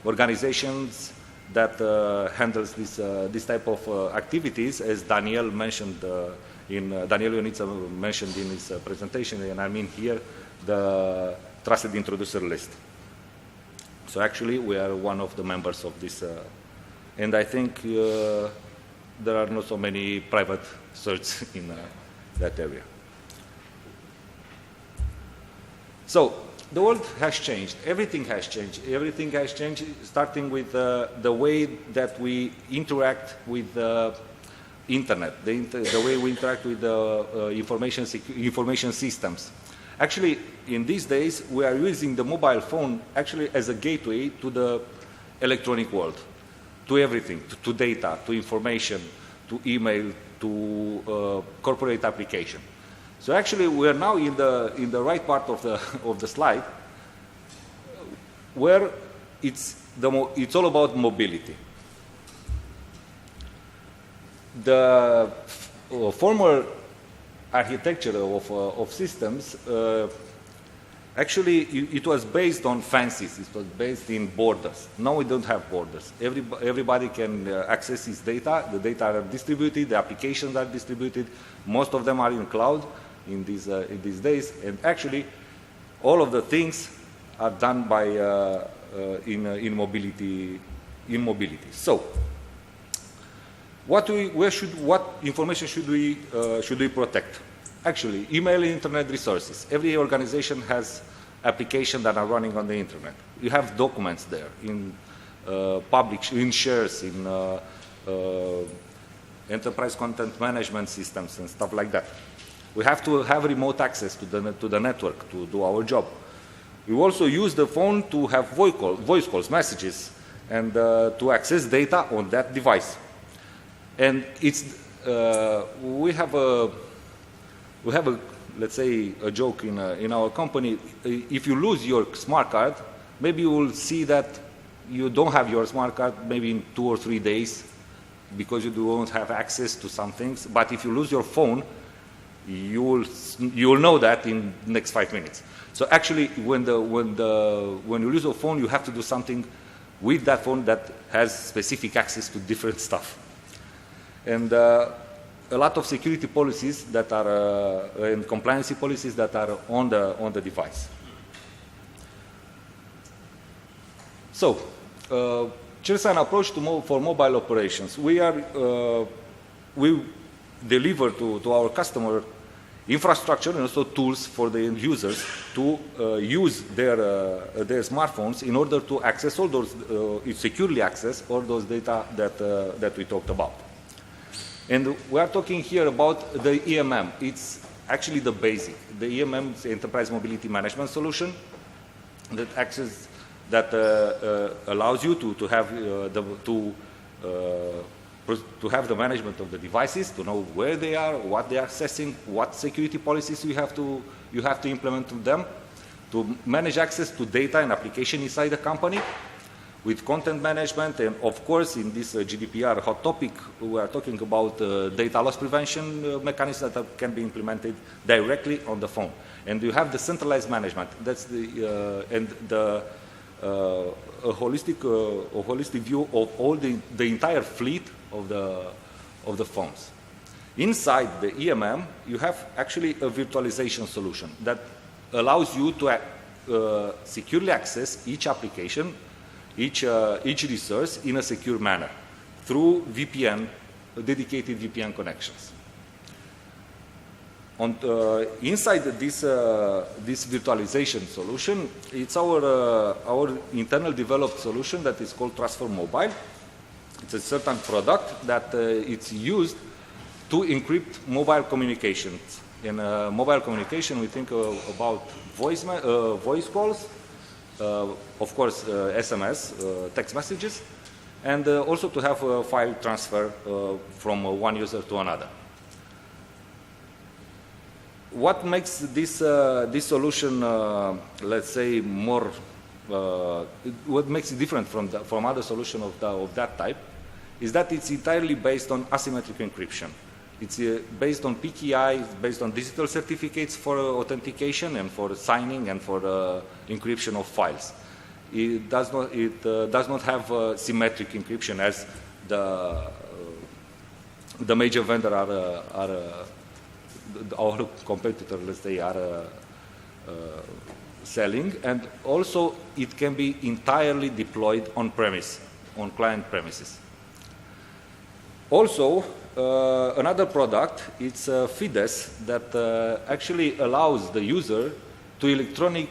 organizations that handles this type of activities, as Daniel mentioned. Daniel Ionita mentioned in his presentation, and I mean here, the trusted introducer list. So actually, we are one of the members of this, and I think there are not so many private certs in that area. So the world has changed. Everything has changed. Everything has changed, starting with the way that we interact with the internet, the way we interact with the information systems. Actually, in these days, we are using the mobile phone actually as a gateway to the electronic world, to everything, to data, to information, to email, to corporate application. So actually, we are now in the right part of the slide, where it's all about mobility. The former architecture of systems, actually, it was based on fences. It was based in borders. Now we don't have borders. Everybody can access his data. The data are distributed. The applications are distributed. Most of them are in cloud in these days. And actually, all of the things are done by in mobility. So, what information should we protect? Actually, email, internet resources. Every organization has applications that are running on the internet. You have documents there in in shares, in enterprise content management systems and stuff like that. We have to have remote access to the network to do our job. We also use the phone to have voice calls, messages, and to access data on that device. And it's we have a let's say a joke in our company. If you lose your smart card, maybe you will see that you don't have your smart card maybe in 2 or 3 days because you don't have access to some things. But if you lose your phone, you will know that in the next 5 minutes. So actually, when you lose your phone, you have to do something with that phone that has specific access to different stuff. And a lot of security policies that are and compliance policies that are on the device. So, CyberSecurity approach for mobile operations. We deliver to our customer infrastructure and also tools for the end users to use their smartphones in order to access all those securely access all those data that we talked about. And we are talking here about the EMM. It's actually the basic. The EMM is the Enterprise Mobility Management Solution that allows you to have the management of the devices, to know where they are, what they are accessing, what security policies you have to implement to them, to manage access to data and application inside the company, with content management, and of course in this GDPR hot topic, we are talking about data loss prevention mechanisms that can be implemented directly on the phone. And you have the centralized management. That's a holistic view of all the entire fleet of the phones. Inside the EMM, you have actually a virtualization solution that allows you to securely access each application, each resource in a secure manner through VPN, dedicated VPN connections. Inside this virtualization solution, it's our internal developed solution that is called Transfer Mobile. It's a certain product that it's used to encrypt mobile communications. In mobile communication, we think about voice calls, of course, SMS, text messages, and also to have a file transfer from one user to another. What makes this solution, let's say, more, what makes it different from other solutions of that type is that it's entirely based on asymmetric encryption. It's based on PKI, it's based on digital certificates for authentication and for signing and for encryption of files. It does not have symmetric encryption as the major vendor our competitor, let's say, are selling, and also it can be entirely deployed on premise, on client premises. Also, another product, it's FIDES, that actually allows the user to electronic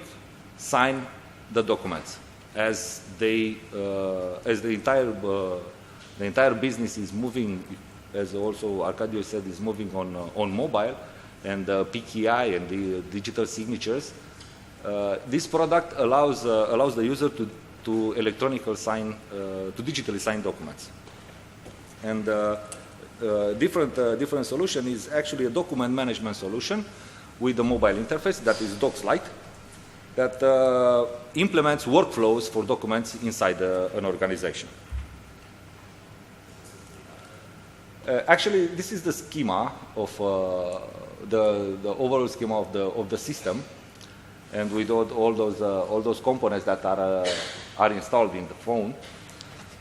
sign the documents as the entire business is moving, as also Arcadio said, is moving on mobile and PKI and the digital signatures. This product allows the user to electronically sign, to digitally sign documents. And different solution is actually a document management solution with a mobile interface that is DocsLite that implements workflows for documents inside an organization. Actually, this is the schema of the overall schema of the system, and with all those components that are installed in the phone.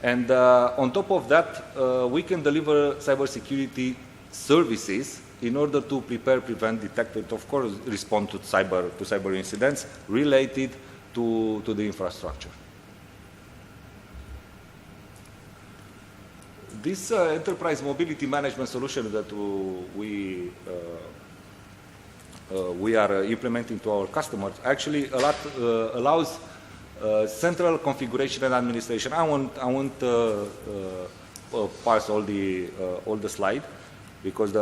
And on top of that, we can deliver cybersecurity services in order to prepare, prevent, detect, and of course respond to cyber incidents related to the infrastructure. This enterprise mobility management solution that we are implementing to our customers actually allows central configuration and administration. I won't pass all the slide because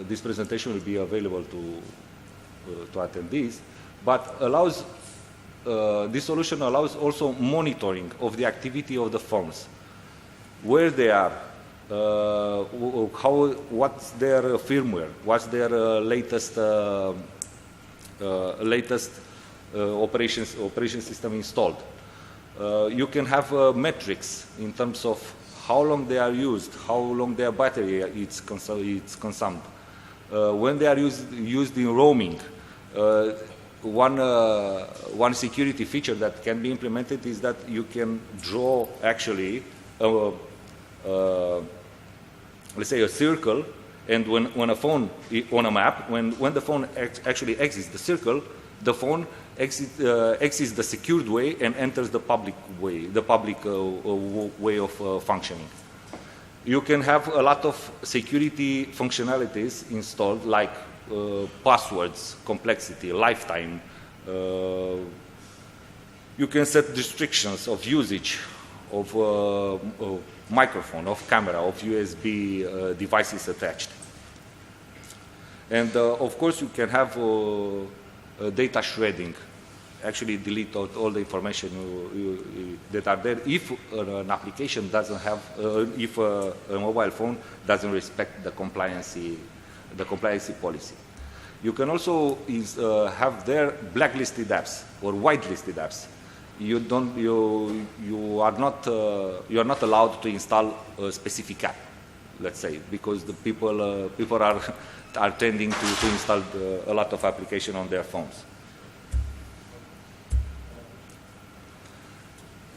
this presentation will be available to attendees. But allows this solution allows also monitoring of the activity of the phones, where they are, what's their firmware, what's their latest operation system installed. You can have metrics in terms of how long they are used, how long their battery is consumed, when they are used in roaming. One security feature that can be implemented is that you can draw actually let's say a circle, and when a phone on a map, when the phone actually exits the circle, the phone exits the secured way and enters the public way, way of functioning. You can have a lot of security functionalities installed, like passwords, complexity, lifetime. You can set restrictions of usage of microphone, of camera, of USB devices attached. And of course you can have data shredding, actually delete all the information that are there if an application doesn't have, if a mobile phone doesn't respect the compliancy policy. You can also have there blacklisted apps or whitelisted apps. You are not allowed to install a specific app, let's say, because the people are tending to install a lot of application on their phones.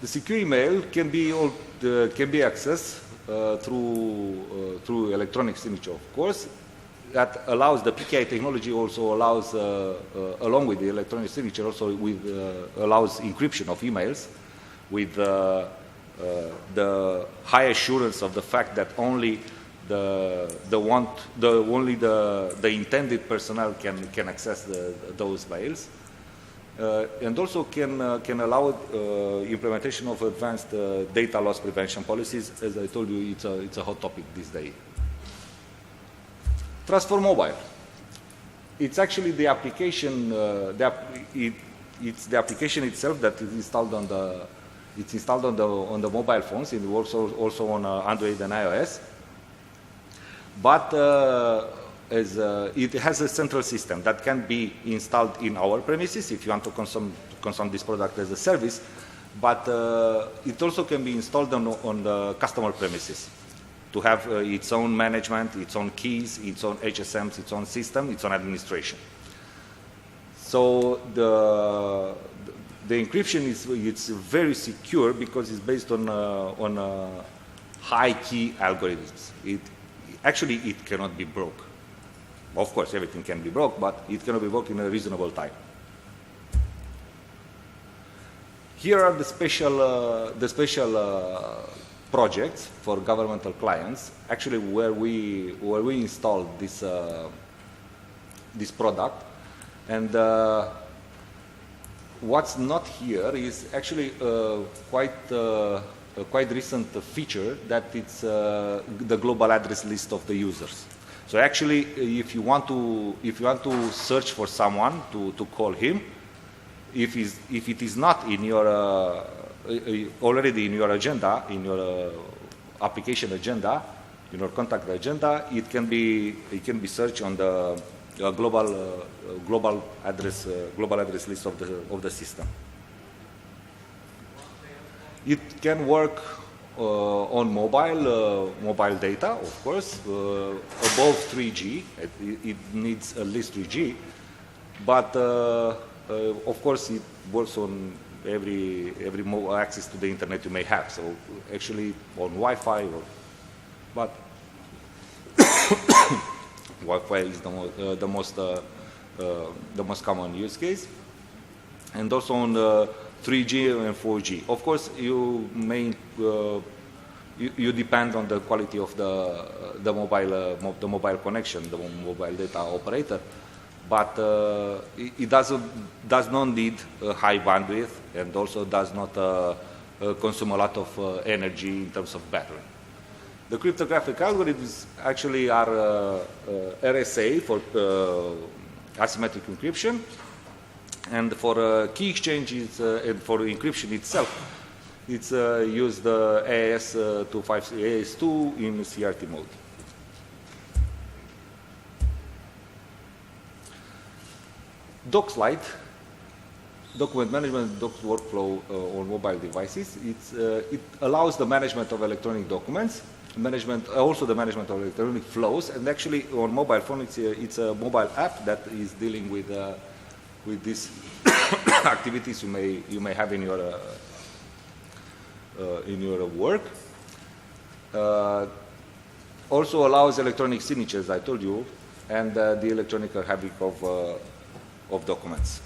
The secure email can be accessed through electronic signature, of course. That allows, the PKI technology also allows, along with the electronic signature, also allows encryption of emails with the high assurance of the fact that only only the intended personnel can access those files, and also can allow implementation of advanced data loss prevention policies. As I told you, it's a hot topic these days. Trust for mobile. It's actually the application. It's the application itself that is installed on the. It's installed on the mobile phones. It works also on Android and iOS. But it has a central system that can be installed in our premises if you want to consume this product as a service. But it also can be installed on the customer premises to have its own management, its own keys, its own HSMs, its own system, its own administration. So the encryption it's very secure because it's based on high key algorithms. Actually, it cannot be broke. Of course, everything can be broke, but it cannot be broke in a reasonable time. Here are the special projects for governmental clients, actually where we installed this product, and what's not here is actually quite recent feature that it's the global address list of the users. So actually, if you want to search for someone to call him, if it is not in your already in your agenda, in your application agenda, in your contact agenda, it can be searched on the global address list of the system. It can work on mobile data, of course, above 3G. It needs at least 3G, but of course it works on every access to the internet you may have. So actually on Wi-Fi, but Wi-Fi is the most common use case, and also on 3G and 4G. Of course, you depend on the quality of the mobile connection, the mobile data operator, but it does not need high bandwidth, and also does not consume a lot of energy in terms of battery. The cryptographic algorithms actually are RSA for asymmetric encryption, and for key exchanges and for encryption itself, it's used AES-2 in CRT mode. DocSlide, document management, doc workflow on mobile devices. It allows the management of electronic documents, also the management of electronic flows, and actually on mobile phone it's a mobile app that is dealing with these activities you may have in your work. Also allows electronic signatures, I told you, and the electronic archiving of documents.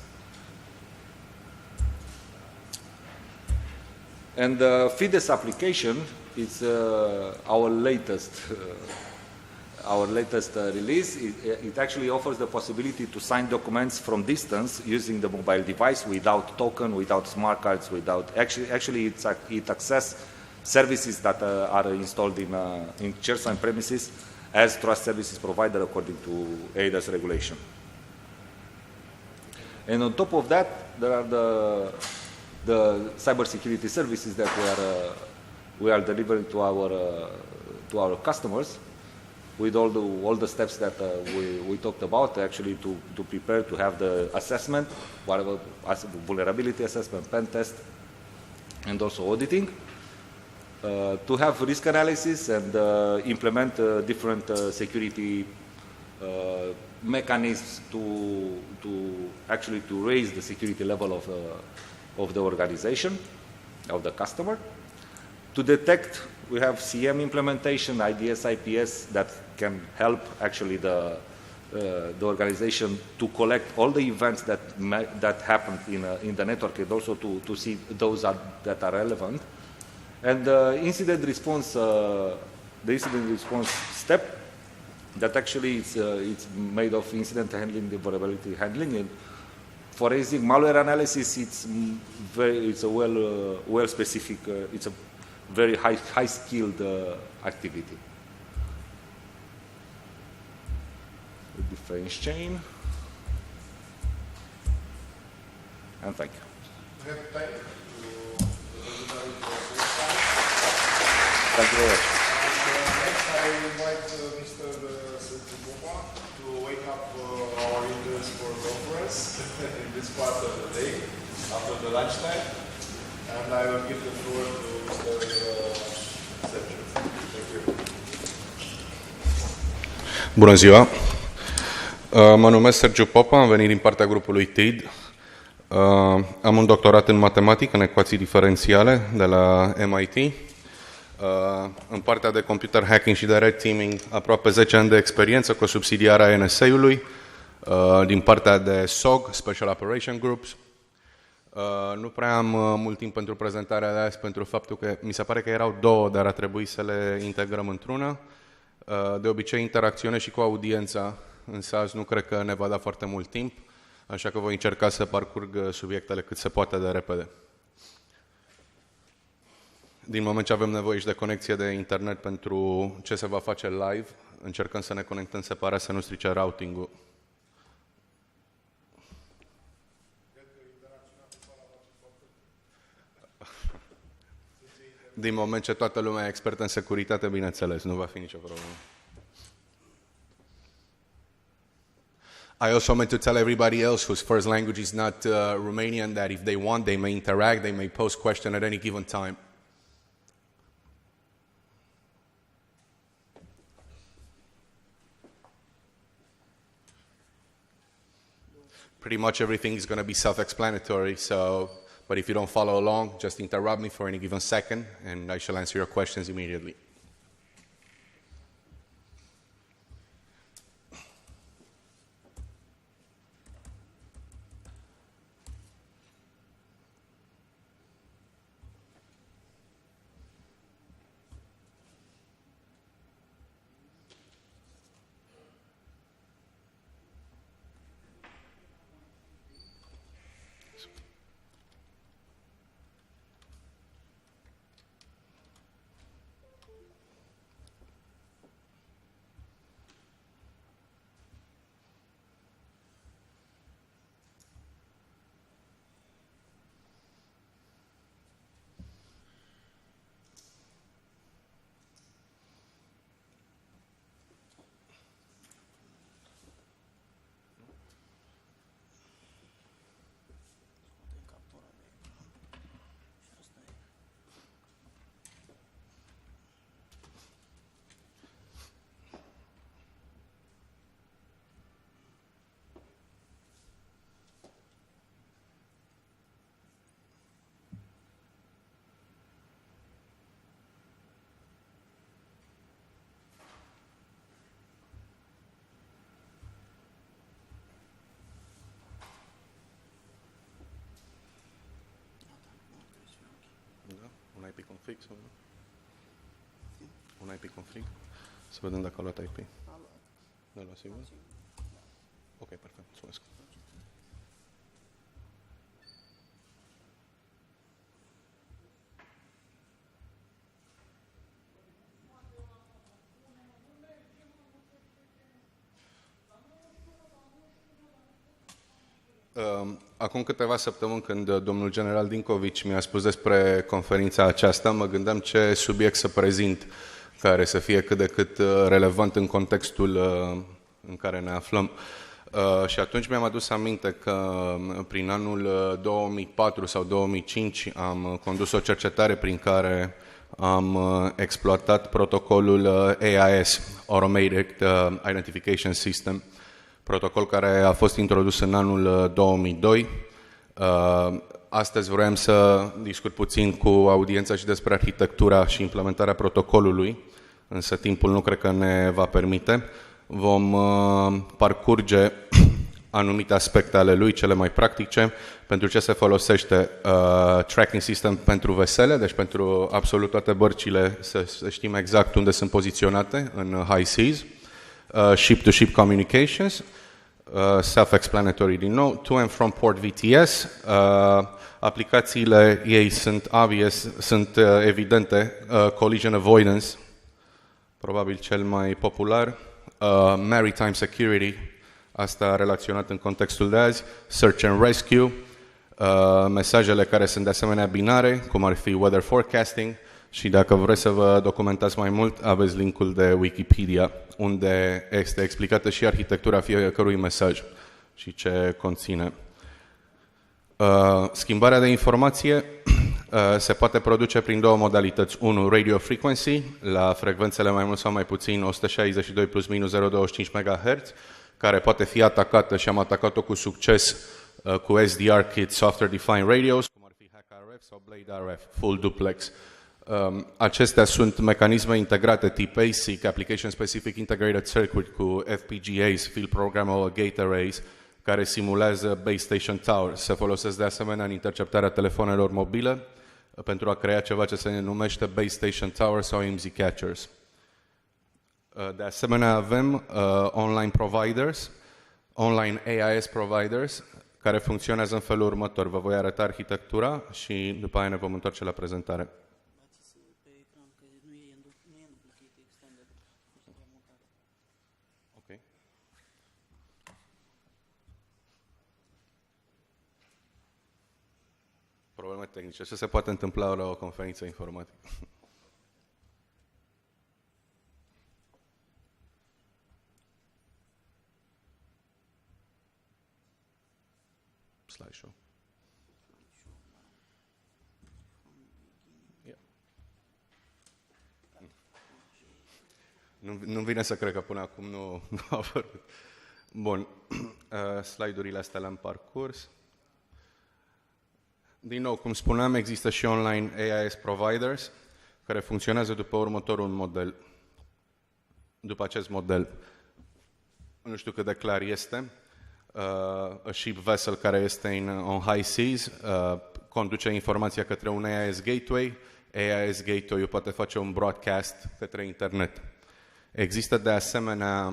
And the FIDES application is our latest release. It actually offers the possibility to sign documents from distance using the mobile device without token, without smart cards, without actually it accesses services that are installed in CyberSecurity premises as trust services provider according to ADAS regulation. And on top of that, there are the cybersecurity services that we are delivering to our customers, with all the steps that we talked about, actually to prepare to have the assessment, whatever vulnerability assessment, pen test, and also auditing, to have risk analysis and implement different security mechanisms to raise the security level of the organization, of the customer. To detect, we have CM implementation, IDS, IPS that can help actually the organization to collect all the events that happened in the network, and also to see those that are relevant. And the incident response step that actually it's made of incident handling, the vulnerability handling. And forensic malware analysis, it's a well specific, it's a very high skilled activity. Defense chain. And thank you. We have time Thank you very much. next, I will invite Mr. Sergiu to wake up our interest for conference in this part of the day after the lunchtime, and I will give the floor to Mr. Sergiu. Thank you. Bună ziua! Mă numesc Sergiu Popa, am venit din partea grupului TID. Am un doctorat în matematică, în ecuații diferențiale de la MIT. În partea de computer hacking și de red teaming, aproape 10 ani de experiență cu subsidiarea NSA-ului, din partea de SOG, Special Operation Groups. Nu prea am mult timp pentru prezentarea de azi, pentru faptul că mi se pare că erau două, dar a trebuit să le integrăm într-una. De obicei interacționez și cu audiența, însă azi nu cred că ne va da foarte mult timp, așa că voi încerca să parcurg subiectele cât se poate de repede. Din moment ce avem nevoie și de conexie de internet pentru ce se va face live, încercăm să ne conectăm separat, să nu strice routing-ul. Din moment ce toată lumea e expertă în securitate, bineînțeles, nu va fi nicio problemă. I also meant to tell everybody else whose first language is not Romanian that if they want, they may interact, they may pose question at any given time. Pretty much everything is going to be self-explanatory, so, but if you don't follow along, just interrupt me for any given second, and I shall answer your questions immediately. Un IP config sau nu? Un IP config? Să vedem dacă a luat IP. Da, la sigur? Ok, perfect. Mulțumesc. Acum câteva săptămâni, când domnul general Dinkovici mi-a spus despre conferința aceasta, mă gândeam ce subiect să prezint care să fie cât de cât relevant în contextul în care ne aflăm. Și atunci mi-am adus aminte că prin anul 2004 sau 2005 am condus o cercetare prin care am exploatat protocolul AIS, Automated Identification System, protocol care a fost introdus în anul 2002. Astăzi vrem să discut puțin cu audiența și despre arhitectura și implementarea protocolului, însă timpul nu cred că ne va permite. Vom parcurge anumite aspecte ale lui, cele mai practice, pentru ce se folosește tracking system pentru vesele, deci pentru absolut toate bărcile să știm exact unde sunt poziționate în high seas, ship-to-ship communications, self-explanatory din nou, to and from port VTS, aplicațiile ei sunt obvious, sunt evidente, collision avoidance, probabil cel mai popular, Maritime CyberSecurity, asta relaționat în contextul de azi, Search and Rescue, mesajele care sunt de asemenea binare, cum ar fi weather forecasting, și dacă vreți să vă documentați mai mult, aveți linkul de Wikipedia, unde este explicată și arhitectura fiecărui mesaj și ce conține. Schimbarea de informație se poate produce prin două modalități. Unu, radio frequency, la frecvențele mai mult sau mai puțin 162 plus minus 0,25 MHz, care poate fi atacată și am atacat-o cu succes cu SDR kit, Software Defined Radios, cum ar fi HackRF sau Blade RF, Full Duplex. Acestea sunt mecanisme integrate tip ASIC, Application Specific Integrated Circuit, cu FPGAs, Field Programmable Gate Arrays, care simulează base station tower. Se folosesc de asemenea în interceptarea telefonelor mobile pentru a crea ceva ce se numește base station tower sau IMSI catchers. De asemenea avem online providers, online AIS providers, care funcționează în felul următor. Vă voi arăta arhitectura și după aia ne vom întoarce la prezentare. Probleme tehnice. Ce se poate întâmpla la o conferință informatică? Slideshow. Yeah. Nu-mi vine să cred că până acum nu a apărut. Bun. Slide-urile astea le-am parcurs. Din nou, cum spuneam, există și online AIS providers care funcționează după următorul model. După acest model. Nu știu cât de clar este. A ship vessel care este on high seas conduce informația către un AIS gateway. AIS gateway poate face un broadcast către internet. Există de asemenea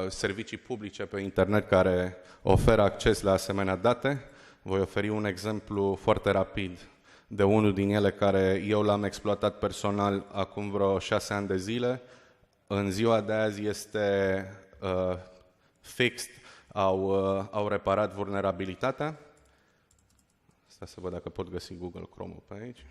servicii publice pe internet care oferă acces la asemenea date. Voi oferi un exemplu foarte rapid de unul din ele care eu l-am exploatat personal acum vreo 6 ani de zile. În ziua de azi este fixed, au reparat vulnerabilitatea. Stai să văd dacă pot găsi Google Chrome-ul pe aici.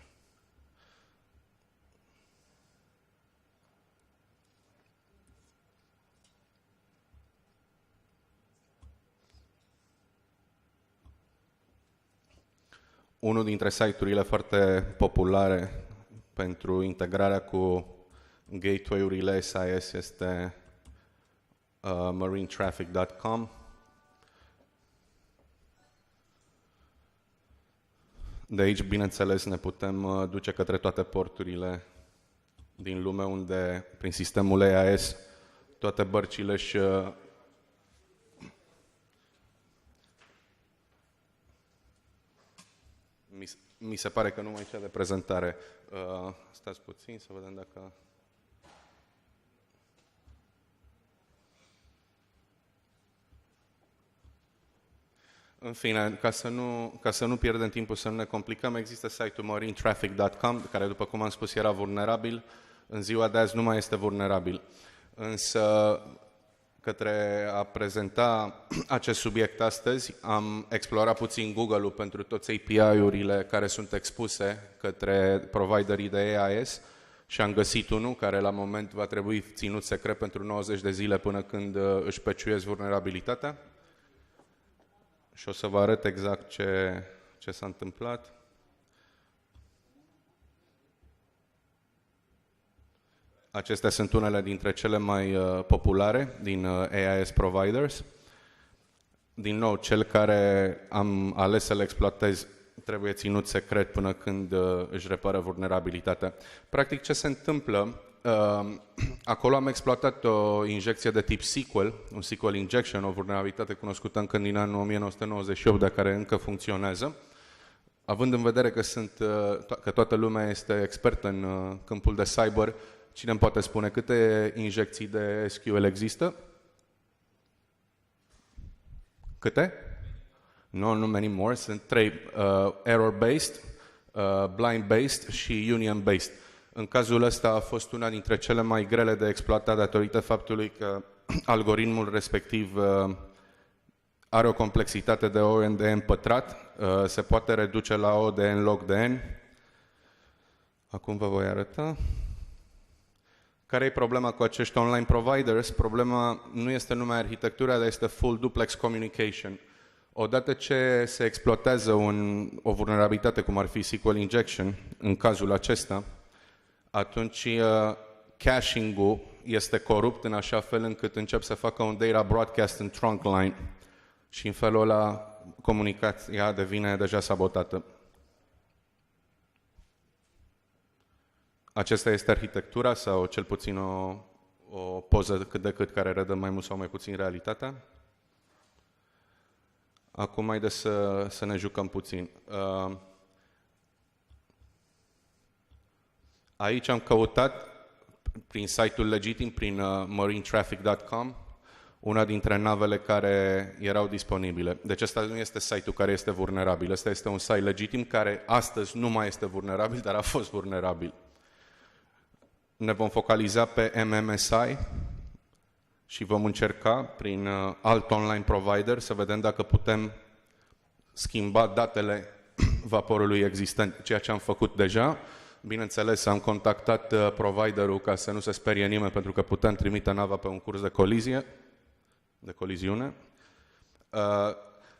Unul dintre site-urile foarte populare pentru integrarea cu gateway-urile SIS este marinetraffic.com. De aici, bineînțeles, ne putem duce către toate porturile din lume unde, prin sistemul AIS, toate bărcile își mi se pare că nu mai cea de prezentare. Stați puțin să vedem dacă... În fine, ca să nu pierdem timpul, să nu ne complicăm, există site-ul marinetraffic.com, care, după cum am spus, era vulnerabil. În ziua de azi nu mai este vulnerabil. Însă, către a prezenta acest subiect astăzi, am explorat puțin Google-ul pentru toți API-urile care sunt expuse către providerii de AIS și am găsit unul care la moment va trebui ținut secret pentru 90 de zile până când își peciuiesc vulnerabilitatea. Și o să vă arăt exact ce s-a întâmplat. Acestea sunt unele dintre cele mai populare din AIS providers. Din nou, cel care am ales să-l exploatez trebuie ținut secret până când își repară vulnerabilitatea. Practic, ce se întâmplă Acolo am exploatat o injecție de tip SQL, un SQL injection, o vulnerabilitate cunoscută încă din anul 1998, dar care încă funcționează. Având în vedere că toată lumea este expertă în câmpul de cyber, cine îmi poate spune câte injecții de SQL există? Câte? Nu many more, sunt 3, error-based, blind-based și union-based. În cazul ăsta a fost una dintre cele mai grele de exploatat datorită faptului că algoritmul respectiv are o complexitate de O de n pătrat, se poate reduce la O de n log de n. Acum vă voi arăta. Care e problema cu acești online providers? Problema nu este numai arhitectura, dar este full duplex communication. Odată ce se exploatează o vulnerabilitate, cum ar fi SQL injection, în cazul acesta, atunci caching-ul este corupt în așa fel încât încep să facă un data broadcast în trunk line și în felul ăla comunicația devine deja sabotată. Aceasta este arhitectura sau cel puțin o poză cât de cât care redă mai mult sau mai puțin realitatea. Acum haideți să ne jucăm puțin. Aici am căutat prin site-ul legitim, prin marinetraffic.com, una dintre navele care erau disponibile. Deci ăsta nu este site-ul care este vulnerabil, ăsta este un site legitim care astăzi nu mai este vulnerabil, dar a fost vulnerabil. Ne vom focaliza pe MMSI și vom încerca prin alt online provider să vedem dacă putem schimba datele vaporului existent, ceea ce am făcut deja. Bineînțeles, am contactat providerul ca să nu se sperie nimeni, pentru că putem trimite nava pe un curs de coliziune.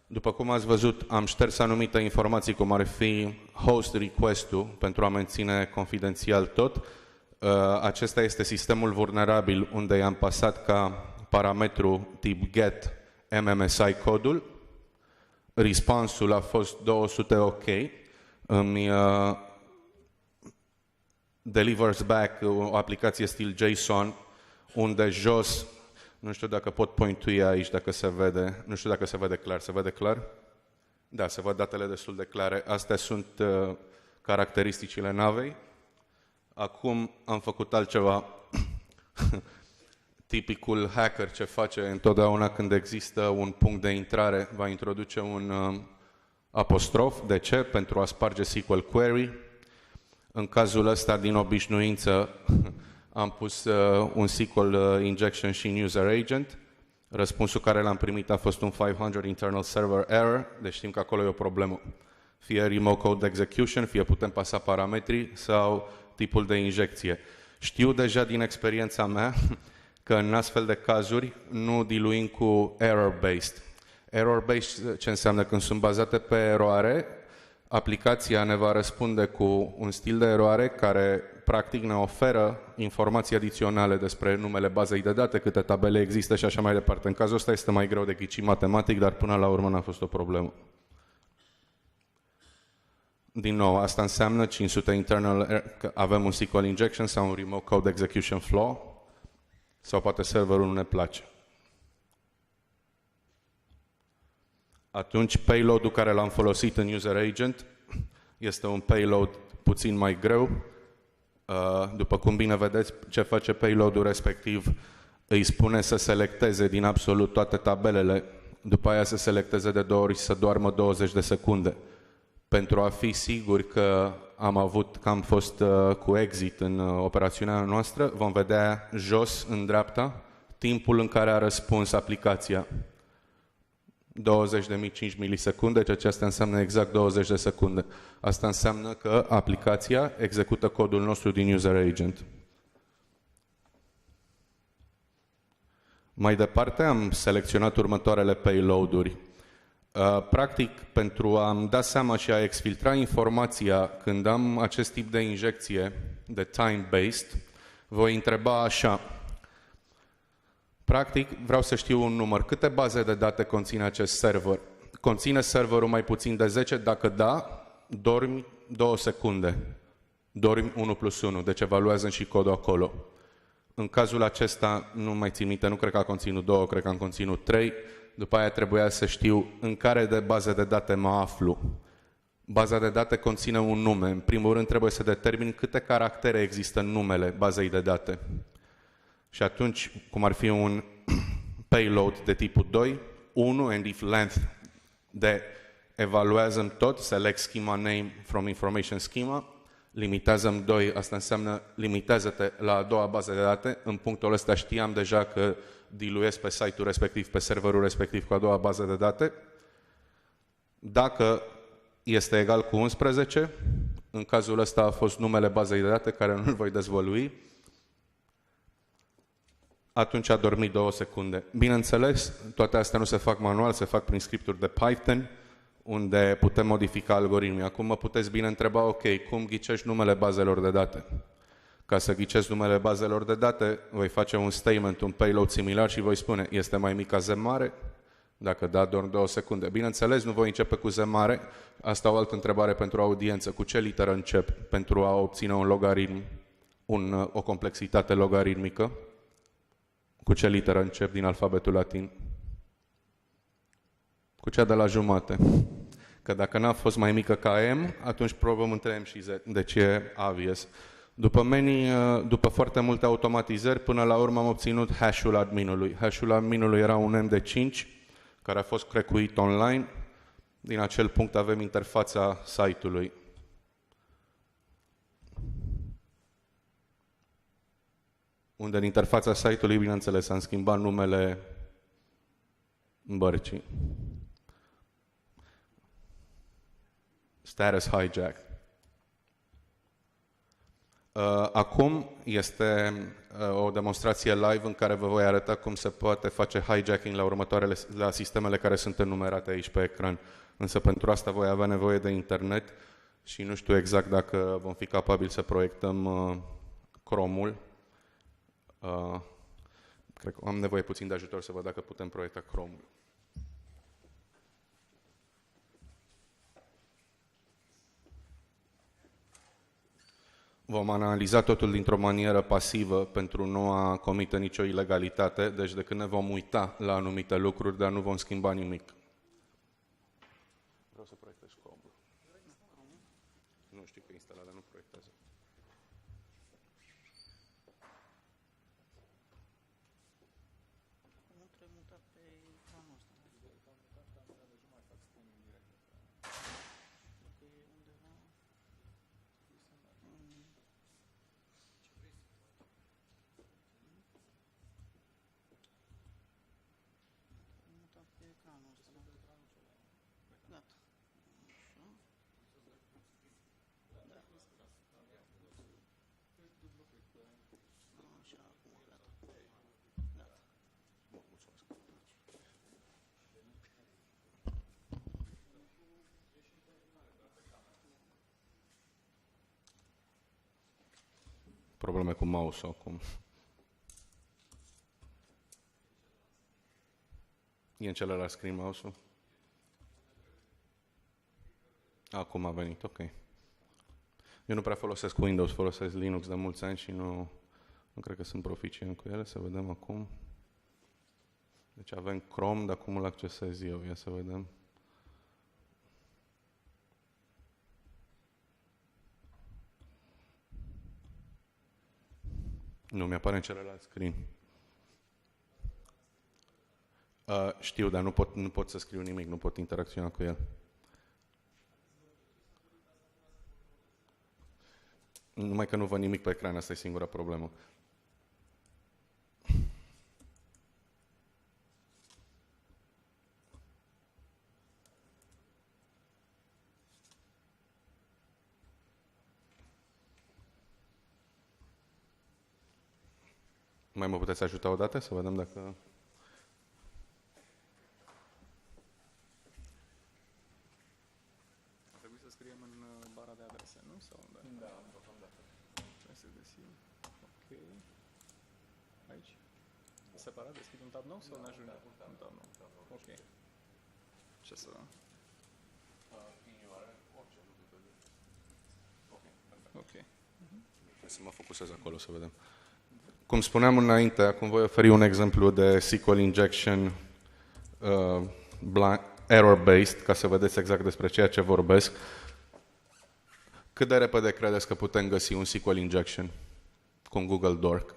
După cum ați văzut, am șters anumite informații, cum ar fi host request-ul, pentru a menține confidențial tot. Acesta este sistemul vulnerabil unde i-am pasat ca parametru tip get MMSI codul. Responsul a fost 200 OK. Îmi delivers back o aplicație stil JSON, unde jos, nu știu dacă pot pointui aici, dacă se vede, nu știu dacă se vede clar, se vede clar? Da, se văd datele destul de clare. Astea sunt caracteristicile navei. Acum am făcut altceva. Tipicul hacker ce face întotdeauna când există un punct de intrare, va introduce un apostrof. De ce? Pentru a sparge SQL query. În cazul ăsta, din obișnuință, am pus un SQL injection și un user agent. Răspunsul care l-am primit a fost un 500 internal server error, deci știm că acolo e o problemă. Fie remote code execution, fie putem pasa parametrii sau tipul de injecție. Știu deja din experiența mea că în astfel de cazuri nu diluim cu error-based. Error-based ce înseamnă? Când sunt bazate pe eroare, aplicația ne va răspunde cu un stil de eroare care practic ne oferă informații adiționale despre numele bazei de date, câte tabele există și așa mai departe. În cazul ăsta este mai greu de ghicit matematic, dar până la urmă n-a fost o problemă. Din nou, asta înseamnă 500 internal, că avem un SQL injection sau un remote code execution flaw, sau poate serverul nu ne place. Atunci payload-ul care l-am folosit în user agent este un payload puțin mai greu. După cum bine vedeți, ce face payload-ul respectiv, îi spune să selecteze din absolut toate tabelele, după aia să selecteze de 2 ori și să doarmă 20 de secunde. Pentru a fi siguri că am fost cu exit în operațiunea noastră, vom vedea jos, în dreapta, timpul în care a răspuns aplicația. 20.005 milisecunde, ceea ce asta înseamnă exact 20 de secunde. Asta înseamnă că aplicația execută codul nostru din user agent. Mai departe am selecționat următoarele payload-uri. Practic, pentru a-mi da seama și a exfiltra informația când am acest tip de injecție de time-based, voi întreba așa. Practic, vreau să știu un număr. Câte baze de date conține acest server? Conține serverul mai puțin de 10? Dacă da, dormi 2 secunde. dormi 1+1, deci evaluează și codul acolo. În cazul acesta, nu mai țin minte, nu cred că a conținut 2, cred că am conținut 3, după aia trebuia să știu în care de bază de date mă aflu. Baza de date conține un nume. În primul rând trebuie să determin câte caractere există în numele bazei de date. Și atunci, cum ar fi un payload de tipul 2, 1 and if length de evaluează-mi tot, select schema name from information schema, limitează-mi 2, asta înseamnă limitează-te la a doua bază de date. În punctul ăsta știam deja că diluiesc pe site-ul respectiv, pe serverul respectiv cu a doua bază de date. Dacă este egal cu 11, în cazul ăsta a fost numele bazei de date, care nu-l voi dezvălui, atunci a dormit 2 secunde. Bineînțeles, toate astea nu se fac manual, se fac prin scripturi de Python, unde putem modifica algoritmii. Acum mă puteți bine întreba, ok, cum ghicești numele bazelor de date? Ca să ghicesc numele bazelor de date, voi face un statement, un payload similar și voi spune, este mai mic ca Z mare? Dacă da, dorm 2 secunde. Bineînțeles, nu voi începe cu Z mare. Asta o altă întrebare pentru audiență. Cu ce literă încep pentru a obține un logaritm, o complexitate logaritmică? Cu ce literă încep din alfabetul latin? Cu cea de la jumate. Că dacă n-a fost mai mică ca M, atunci probăm între M și Z. Deci e obvious. După foarte multe automatizări, până la urmă am obținut hash-ul adminului. Hash-ul adminului era un M de 5, care a fost crecuit online. Din acel punct avem interfața site-ului. Unde în interfața site-ului, bineînțeles, am schimbat numele bărcii. Status hijack. Acum este o demonstrație live în care vă voi arăta cum se poate face hijacking la sistemele care sunt enumerate aici pe ecran. Însă pentru asta voi avea nevoie de internet și nu știu exact dacă vom fi capabili să proiectăm Chrome-ul. Cred că am nevoie puțin de ajutor să văd dacă putem proiecta Chrome-ul. Vom analiza totul dintr-o manieră pasivă pentru nu a comite nicio ilegalitate, deci de când ne vom uita la anumite lucruri, dar nu vom schimba nimic. Vreau să proiectez Chrome-ul. Nu știu că e instalat, dar nu proiectează. Probleme cu mouse-ul acum. E în celălalt screen mouse-ul? Acum a venit, ok. Eu nu prea folosesc Windows, folosesc Linux de mulți ani și nu cred că sunt proficient cu ele. Să vedem acum. Deci avem Chrome, dar cum îl accesez eu? Ia să vedem. Nu, mi-apare în celălalt screen. Știu, dar nu pot să scriu nimic, nu pot interacționa cu el. Numai că nu văd nimic pe ecran, asta e singura problemă. Mai mă puteți ajuta o dată să vedem dacă... Trebuie să scriem în bara de adrese, nu? Sau unde? Da, deocamdată. Trebuie să găsim. Ok. Aici? Separat, deschid un tab nou sau ne ajunge? Un tab nou. Ok. Ce să... Ok, perfect. Ok. Să mă focusez acolo să vedem. Cum spuneam înainte, acum voi oferi un exemplu de SQL injection error-based, ca să vedeți exact despre ceea ce vorbesc. Cât de repede credeți că putem găsi un SQL injection cu un Google Dork?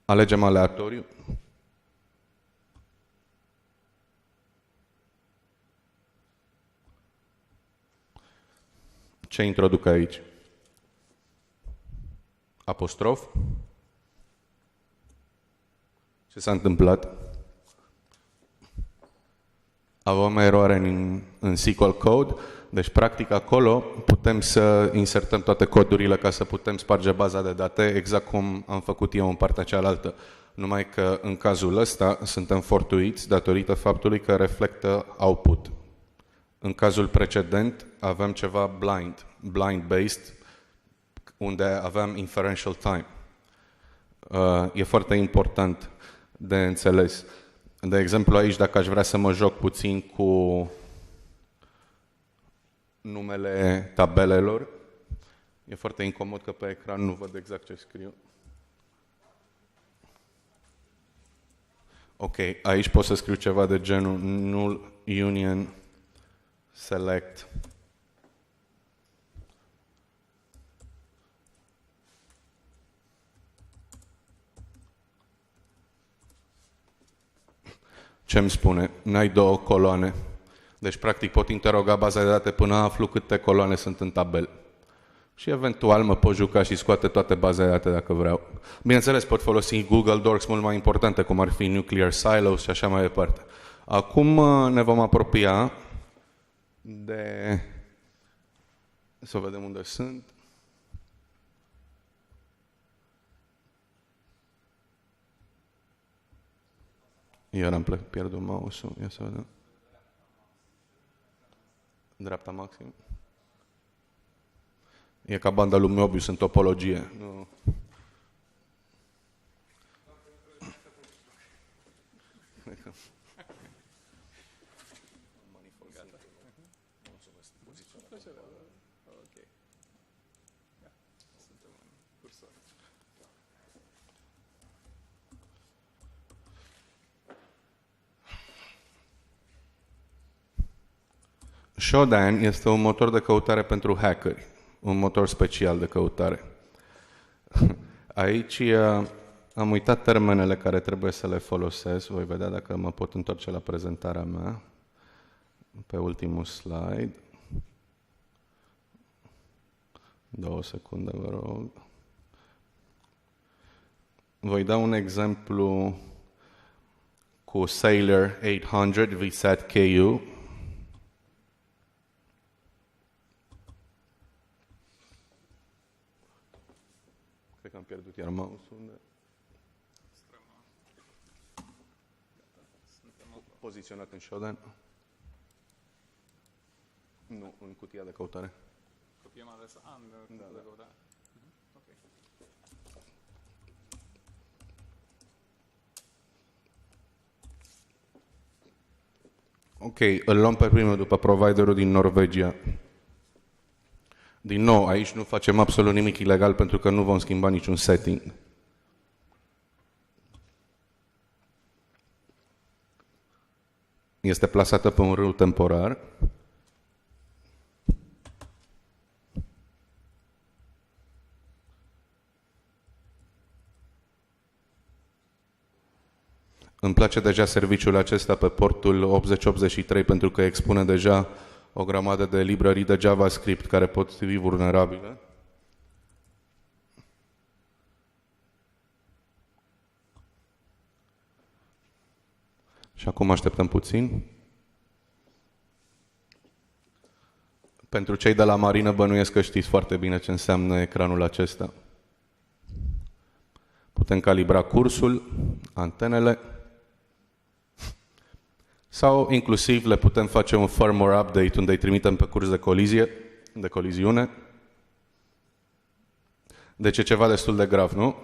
Alegem aleatoriu. Ce introduc aici? Apostrof? Ce s-a întâmplat? Avem eroare în SQL Code, deci practic acolo putem să insertăm toate codurile ca să putem sparge baza de date exact cum am făcut eu în partea cealaltă. Numai că în cazul ăsta suntem fortuiți datorită faptului că reflectă output. În cazul precedent avem ceva blind-based, unde aveam inferential time. E foarte important de înțeles. De exemplu, aici, dacă aș vrea să mă joc puțin cu numele tabelelor, e foarte incomod că pe ecran nu văd exact ce scriu. Ok, aici pot să scriu ceva de genul null union select ce îmi spune? N-ai două coloane. Deci, practic, pot interoga baza de date până aflu câte coloane sunt în tabel. Și, eventual, mă pot juca și scoate toate bazele de date dacă vreau. Bineînțeles, pot folosi Google Docs mult mai importante, cum ar fi Nuclear Silos și așa mai departe. Acum ne vom apropia de... Să vedem unde sunt. Iar am pierdut mouse-ul. Ia să vedem. Dreapta maxim. E ca banda lui Mobius în topologie. Nu. Shodan este un motor de căutare pentru hackeri, un motor special de căutare. Aici am uitat termenele care trebuie să le folosesc. Voi vedea dacă mă pot întoarce la prezentarea mea. Pe ultimul slide. 2 secunde, vă rog. Voi da un exemplu cu Sailor 800 VSAT KU. Cred că am pierdut iar mouse-ul. Poziționat în Shodan. Nu, în cutia de căutare. Copiem adresa în de căutare. Ok, îl luăm pe primul după providerul din Norvegia. Din nou, aici nu facem absolut nimic ilegal pentru că nu vom schimba niciun setting. Este plasată pe un râu temporar. Îmi place deja serviciul acesta pe portul 8083 pentru că expune deja o grămadă de librării de JavaScript care pot fi vulnerabile. Și acum așteptăm puțin. Pentru cei de la marină bănuiesc că știți foarte bine ce înseamnă ecranul acesta. Putem calibra cursul, antenele, sau inclusiv le putem face un firmware update unde îi trimitem pe curs de coliziune. Deci e ceva destul de grav, nu?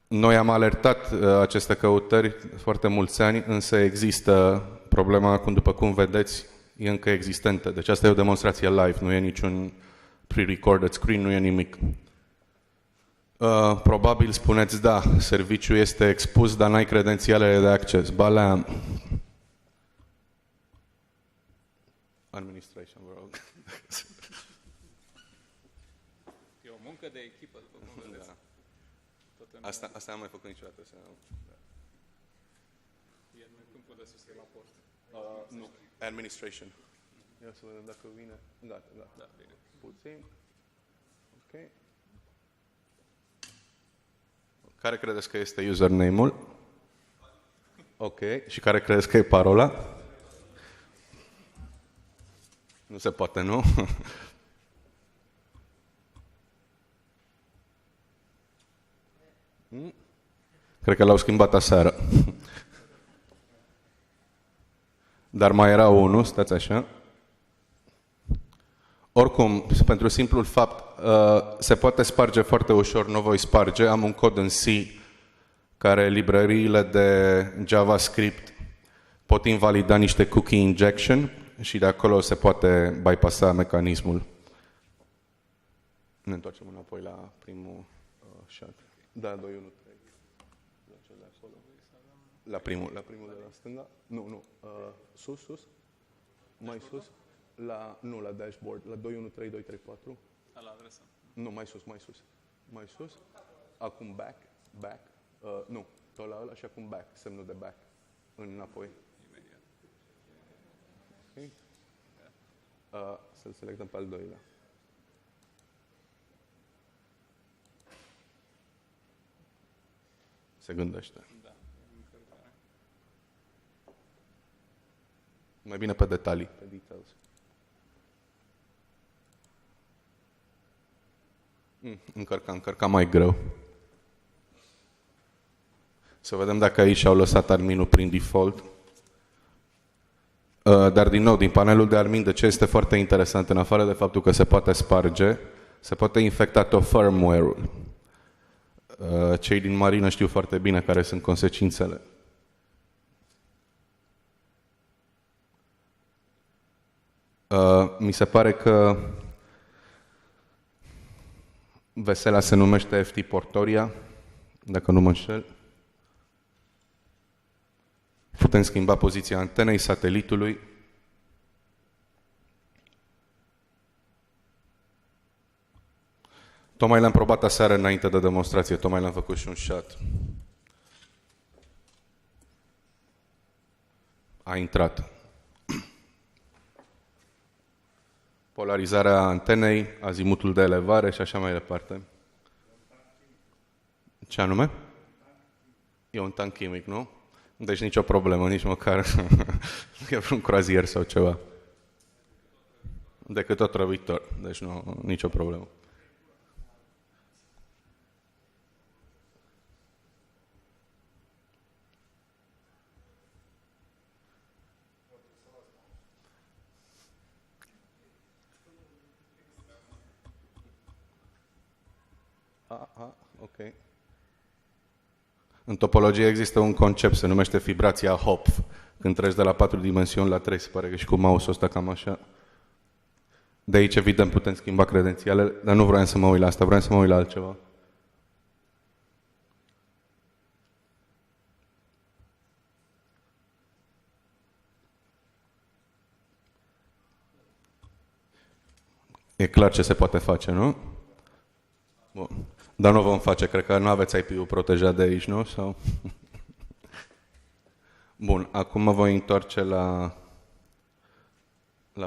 Noi am alertat aceste căutări foarte mulți ani, însă există Problema, după cum vedeți, e încă existentă. Deci asta e o demonstrație live, nu e niciun pre-recorded screen, nu e nimic. Probabil spuneți, da, serviciul este expus, dar n-ai credențialele de acces. Ba le-am. Administration, vă rog. E o muncă de echipă, după cum vedeți. Da. Asta am mai făcut niciodată. E în câmpul de sus de la port. Nu. Administration. Ia să vedem dacă vine. Da. Bine. Puțin. Ok. Care credeți că este username-ul? Ok. Și care credeți că e parola? Nu se poate, nu? Cred că l-au schimbat aseară. Dar mai era unul, stați așa. Oricum, pentru simplul fapt, se poate sparge foarte ușor, nu voi sparge. Am un cod în C care librăriile de JavaScript pot invalida niște cookie injection și de acolo se poate bypassa mecanismul. Ne întoarcem înapoi la primul shot. Da, 2, 1, 3. De acolo. La primul de la stânga? Nu. Sus. Mai sus. La dashboard. La 2, 1, 3, 2, 3, 4. La adresă. Nu, mai sus. Acum back. Nu, tot la ăla și acum back. Semnul de back. Înapoi. Imediat. Ok. Să-l selectăm pe al doilea. Se gândește. Da. Mai bine pe detalii, pe details. Încărca mai greu. Să vedem dacă aici au lăsat adminul prin default. Dar din nou, din panelul de admin, de ce este foarte interesant, în afară de faptul că se poate sparge, se poate infecta tot firmware-ul. Cei din marină știu foarte bine care sunt consecințele. Mi se pare că vesela se numește FT Portoria, dacă nu mă înșel. Putem schimba poziția antenei, satelitului. Tocmai l-am probat aseară înainte de demonstrație, tocmai l-am făcut și un shot. A intrat. Polarizarea antenei, azimutul de elevare și așa mai departe. Ce anume? E un tank chimic, nu? Deci nicio problemă, nici măcar e vreun croazier sau ceva. Decât tot răvitor, deci nu, nicio problemă. Ok. În topologie există un concept, se numește vibrația Hopf. Când treci de la 4 dimensiuni la 3, se pare că și cu mouse-ul ăsta cam așa. De aici, evident, putem schimba credențialele, dar nu vreau să mă uit la asta, vreau să mă uit la altceva. E clar ce se poate face, nu? Bun. Dar nu vom face, cred că nu aveți IP-ul protejat de aici, nu? Sau? Bun, acum mă voi întoarce la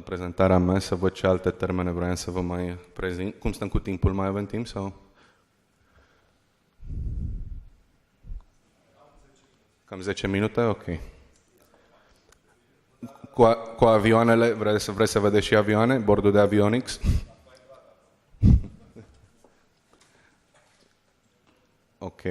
prezentarea mea, să văd ce alte termene vreau să vă mai prezint. Cum stăm cu timpul? Mai avem timp sau? Cam 10 minute? Ok. Cu avioanele, vreți să vedeți și avioane? Bordul de avionics? Ok.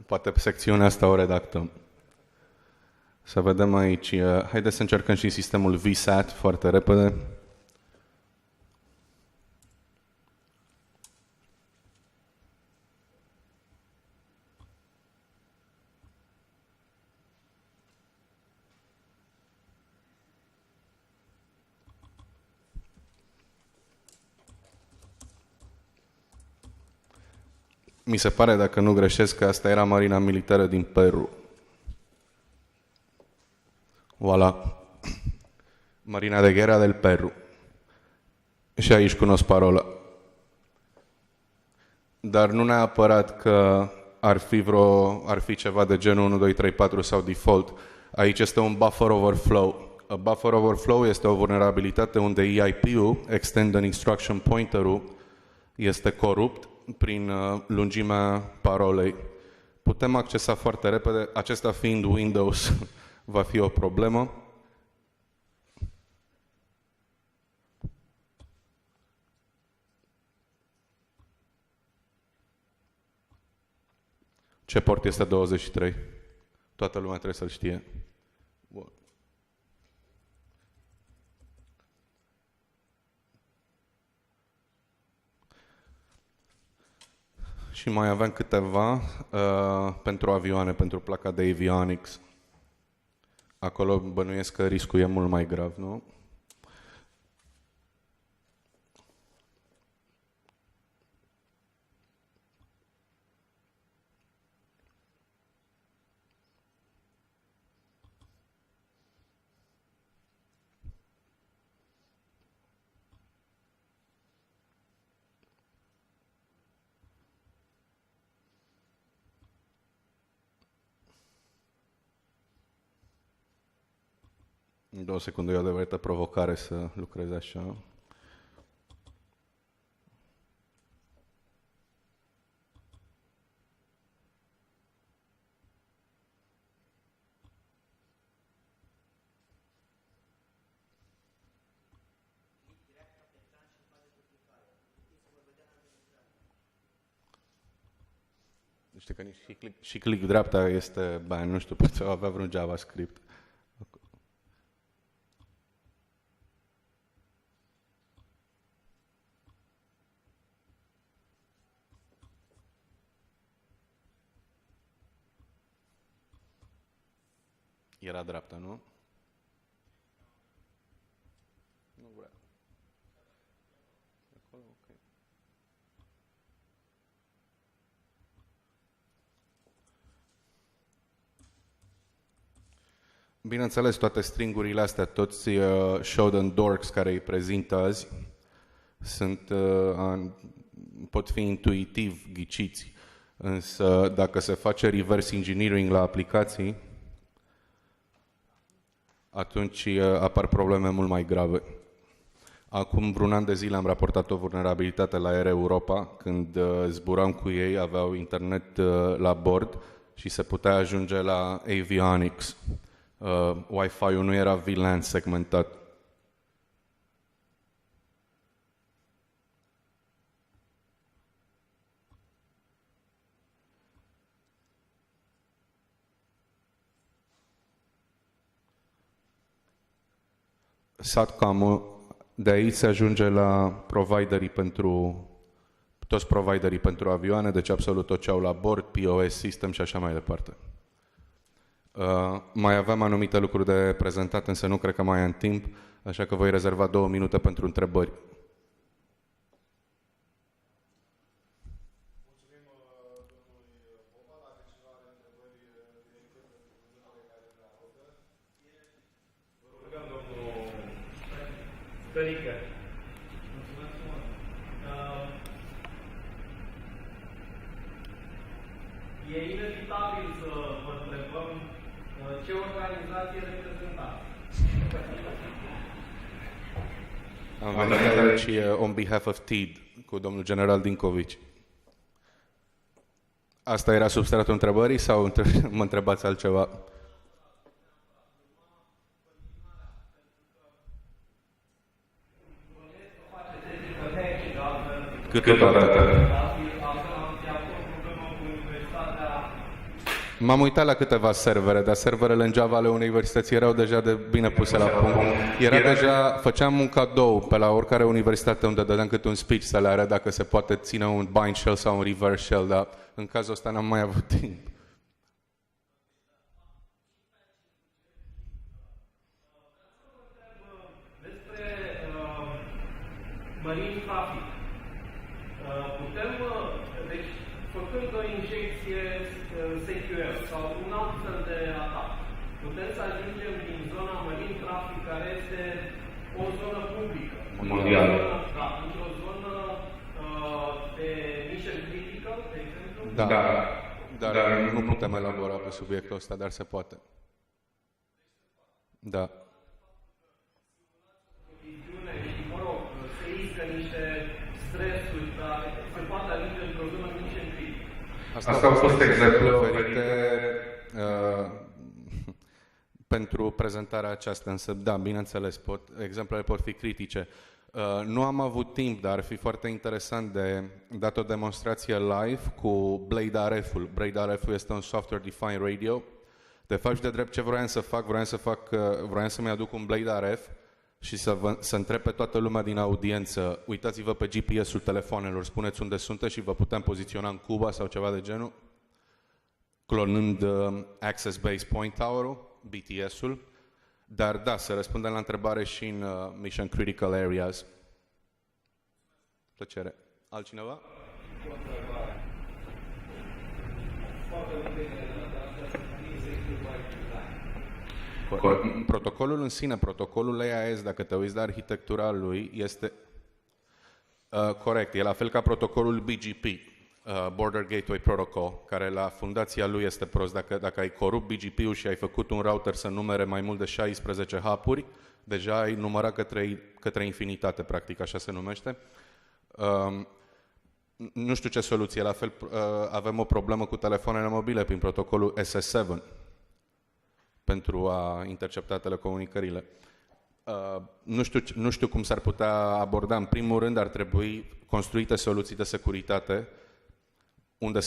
Poate pe secțiunea asta o redactăm. Să vedem aici. Haideți să încercăm și sistemul VSAT foarte repede. Mi se pare, dacă nu greșesc, că asta era marina militară din Peru. Voilà. Marina de Guerra del Peru. Și aici cunosc parola. Dar nu neapărat că ar fi ceva de genul 1, 2, 3, 4 sau default. Aici este un buffer overflow. A buffer overflow este o vulnerabilitate unde EIP-ul, Extended Instruction Pointer-ul, este corupt prin lungimea parolei. Putem accesa foarte repede, acesta fiind Windows, va fi o problemă. Ce port este 23? Toată lumea trebuie să-l știe. Bun. Și mai avem câteva pentru avioane, pentru placa de avionics. Acolo bănuiesc că riscul e mult mai grav, nu? În 2 secunde e o adevărată provocare să lucrez așa. Știi că și click dreapta este ban, nu știu, poate avea vreun JavaScript. Era dreapta, nu? Nu vrea. Acolo, ok. Bineînțeles, toate stringurile astea, toți Shodan dorks care îi prezintă azi, pot fi intuitiv ghiciți, însă dacă se face reverse engineering la aplicații, atunci apar probleme mult mai grave. Acum vreun an de zile am raportat o vulnerabilitate la Air Europa, când zburam cu ei, aveau internet la bord și se putea ajunge la avionics. Wi-Fi-ul nu era VLAN segmentat. SATCOM-ul, de aici se ajunge la toți providerii pentru avioane, deci absolut tot ce au la bord, POS, system și așa mai departe. Mai aveam anumite lucruri de prezentat, însă nu cred că mai am timp, așa că voi rezerva 2 minute pentru întrebări. Tărică. E inevitabil să vă întrebăm ce organizație reprezentați. Am venit aici on behalf of TID, cu domnul general Dincovici. Asta era substratul întrebării sau mă întrebați altceva? Câteodată. M-am uitat la câteva servere, dar serverele în Java ale universității erau deja de bine puse la punct. Făceam un cadou pe la oricare universitate unde dădeam câte un speech să le arăt dacă se poate ține un bind shell sau un reverse shell, dar în cazul ăsta n-am mai avut timp. făcând o injecție SQL sau un alt fel de atac, putem să ajungem din zona mărim trafic, care este o zonă publică, mondială. Da, într-o zonă de mission critical, de exemplu? Da, dar nu putem elabora pe subiectul ăsta, dar se poate. Da. Și, mă rog, se riscă niște stresuri, dar se poate ajunge într-o zonă de mission critical. Asta au fost exemple oferite pentru prezentarea aceasta, însă da, bineînțeles, exemplele pot fi critice. Nu am avut timp, dar ar fi foarte interesant de dat o demonstrație live cu Blade RF-ul. Blade RF-ul este un software defined radio. De fapt, de drept ce vroiam să-mi aduc un Blade RF și să întreb pe toată lumea din audiență, uitați-vă pe GPS-ul telefonelor, spuneți unde sunteți și vă putem poziționa în Cuba sau ceva de genul, clonând Access Based Point Tower-ul, BTS-ul, dar da, să răspundem la întrebare și în Mission Critical Areas. Plăcere. Altcineva? Protocolul în sine, protocolul AES, dacă te uiți la arhitectura lui, este corect, e la fel ca protocolul BGP, Border Gateway Protocol, care la fundația lui este prost. Dacă ai corupt BGP-ul și ai făcut un router să numere mai mult de 16 hub-uri, deja ai numărat către infinitate, practic, așa se numește. Nu știu ce soluție, la fel avem o problemă cu telefoanele mobile prin protocolul SS7 pentru a intercepta telecomunicările. Nu știu cum s-ar putea aborda. În primul rând ar trebui construite soluții de securitate unde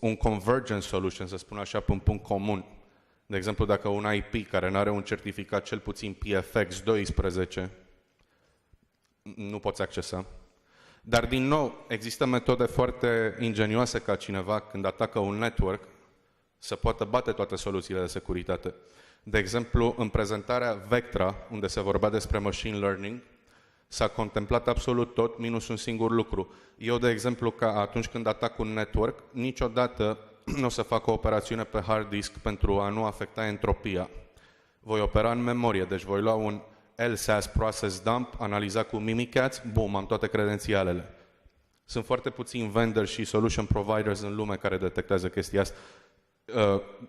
un convergence solution, să spun așa, pe un punct comun. De exemplu, dacă un IP care nu are un certificat cel puțin PFX 12, nu poți accesa. Dar, din nou, există metode foarte ingenioase ca cineva, când atacă un network, să poată bate toate soluțiile de securitate. De exemplu, în prezentarea Vectra, unde se vorbea despre machine learning, s-a contemplat absolut tot, minus un singur lucru. Eu, de exemplu, ca atunci când atac un network, niciodată nu o să fac o operațiune pe hard disk pentru a nu afecta entropia. Voi opera în memorie, deci voi lua un LSAS process dump, analiza cu Mimikatz, bum, am toate credențialele. Sunt foarte puțini vendors și solution providers în lume care detectează chestia asta.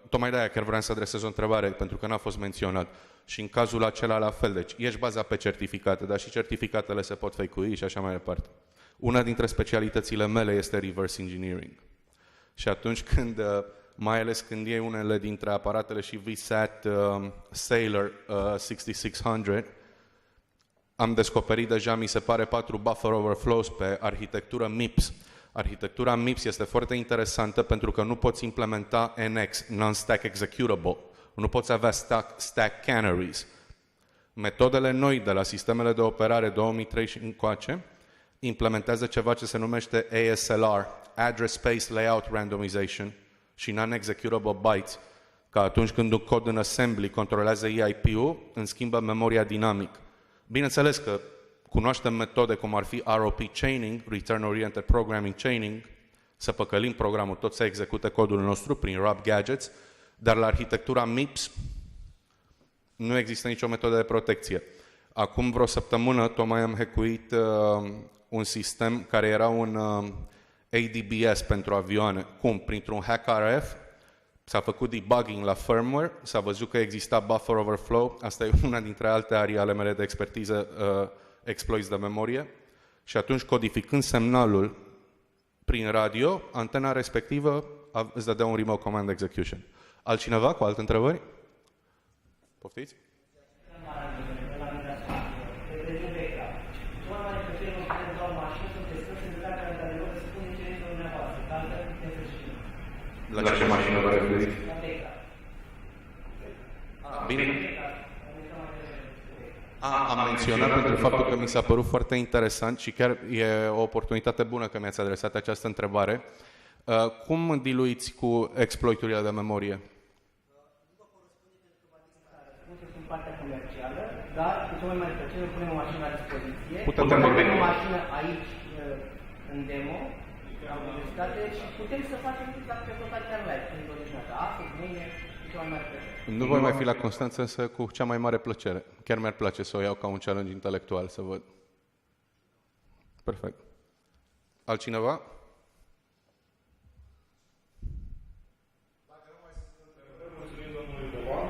Tocmai de-aia chiar vreau să adresez o întrebare, pentru că n-a fost menționat. Și în cazul acela la fel, deci ești bazat pe certificate, dar și certificatele se pot fake-ui și așa mai departe. Una dintre specialitățile mele este reverse engineering. Și atunci când, mai ales când iei unele dintre aparatele și VSAT Sailor 6600, am descoperit deja, mi se pare, 4 buffer overflows pe arhitectură MIPS. Arhitectura MIPS este foarte interesantă pentru că nu poți implementa NX, non-stack executable. Nu poți avea stack canaries. Metodele noi de la sistemele de operare 2003 și încoace implementează ceva ce se numește ASLR, Address Space Layout Randomization, și non-executable bytes, că atunci când un cod în assembly controlează EIP-ul, îmi schimbă memoria dinamic. Bineînțeles că cunoaștem metode cum ar fi ROP chaining, Return Oriented Programming Chaining, să păcălim programul tot să execute codul nostru prin ROP gadgets, dar la arhitectura MIPS nu există nicio metodă de protecție. Acum vreo săptămână tocmai am hackuit un sistem care era un ADBS pentru avioane. Cum? Printr-un hack RF s-a făcut debugging la firmware, s-a văzut că exista buffer overflow, asta e una dintre alte arii ale mele de expertiză, exploits de memorie, și atunci codificând semnalul prin radio, antena respectivă îți dădea un remote command execution. Altcineva cu alte întrebări? Poftiți? La ce mașină vă referiți? Bine. Am menționat pentru faptul că mi s-a părut foarte interesant și chiar e o oportunitate bună că mi-ați adresat această întrebare. Cum diluiți cu exploiturile de memorie? Sunt partea comercială, dar cu cea mai mare plăcere punem o mașină la dispoziție. Putem vorbi. Punem o mașină aici în demo la universitate și putem să facem exact pe totalitatea live, când doriți data, astăzi, mâine, și cea mai mare plăcere. Nu voi mai fi la Constanța, însă cu cea mai mare plăcere. Chiar mi-ar place să o iau ca un challenge intelectual, să văd. Perfect. Altcineva? Dacă nu mai sunt întrebări, mulțumim domnului Boban.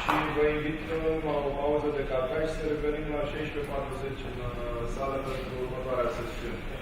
Și vă invit la o pauză de cafea și să revenim la 16:40 în sală pentru următoarea sesiune.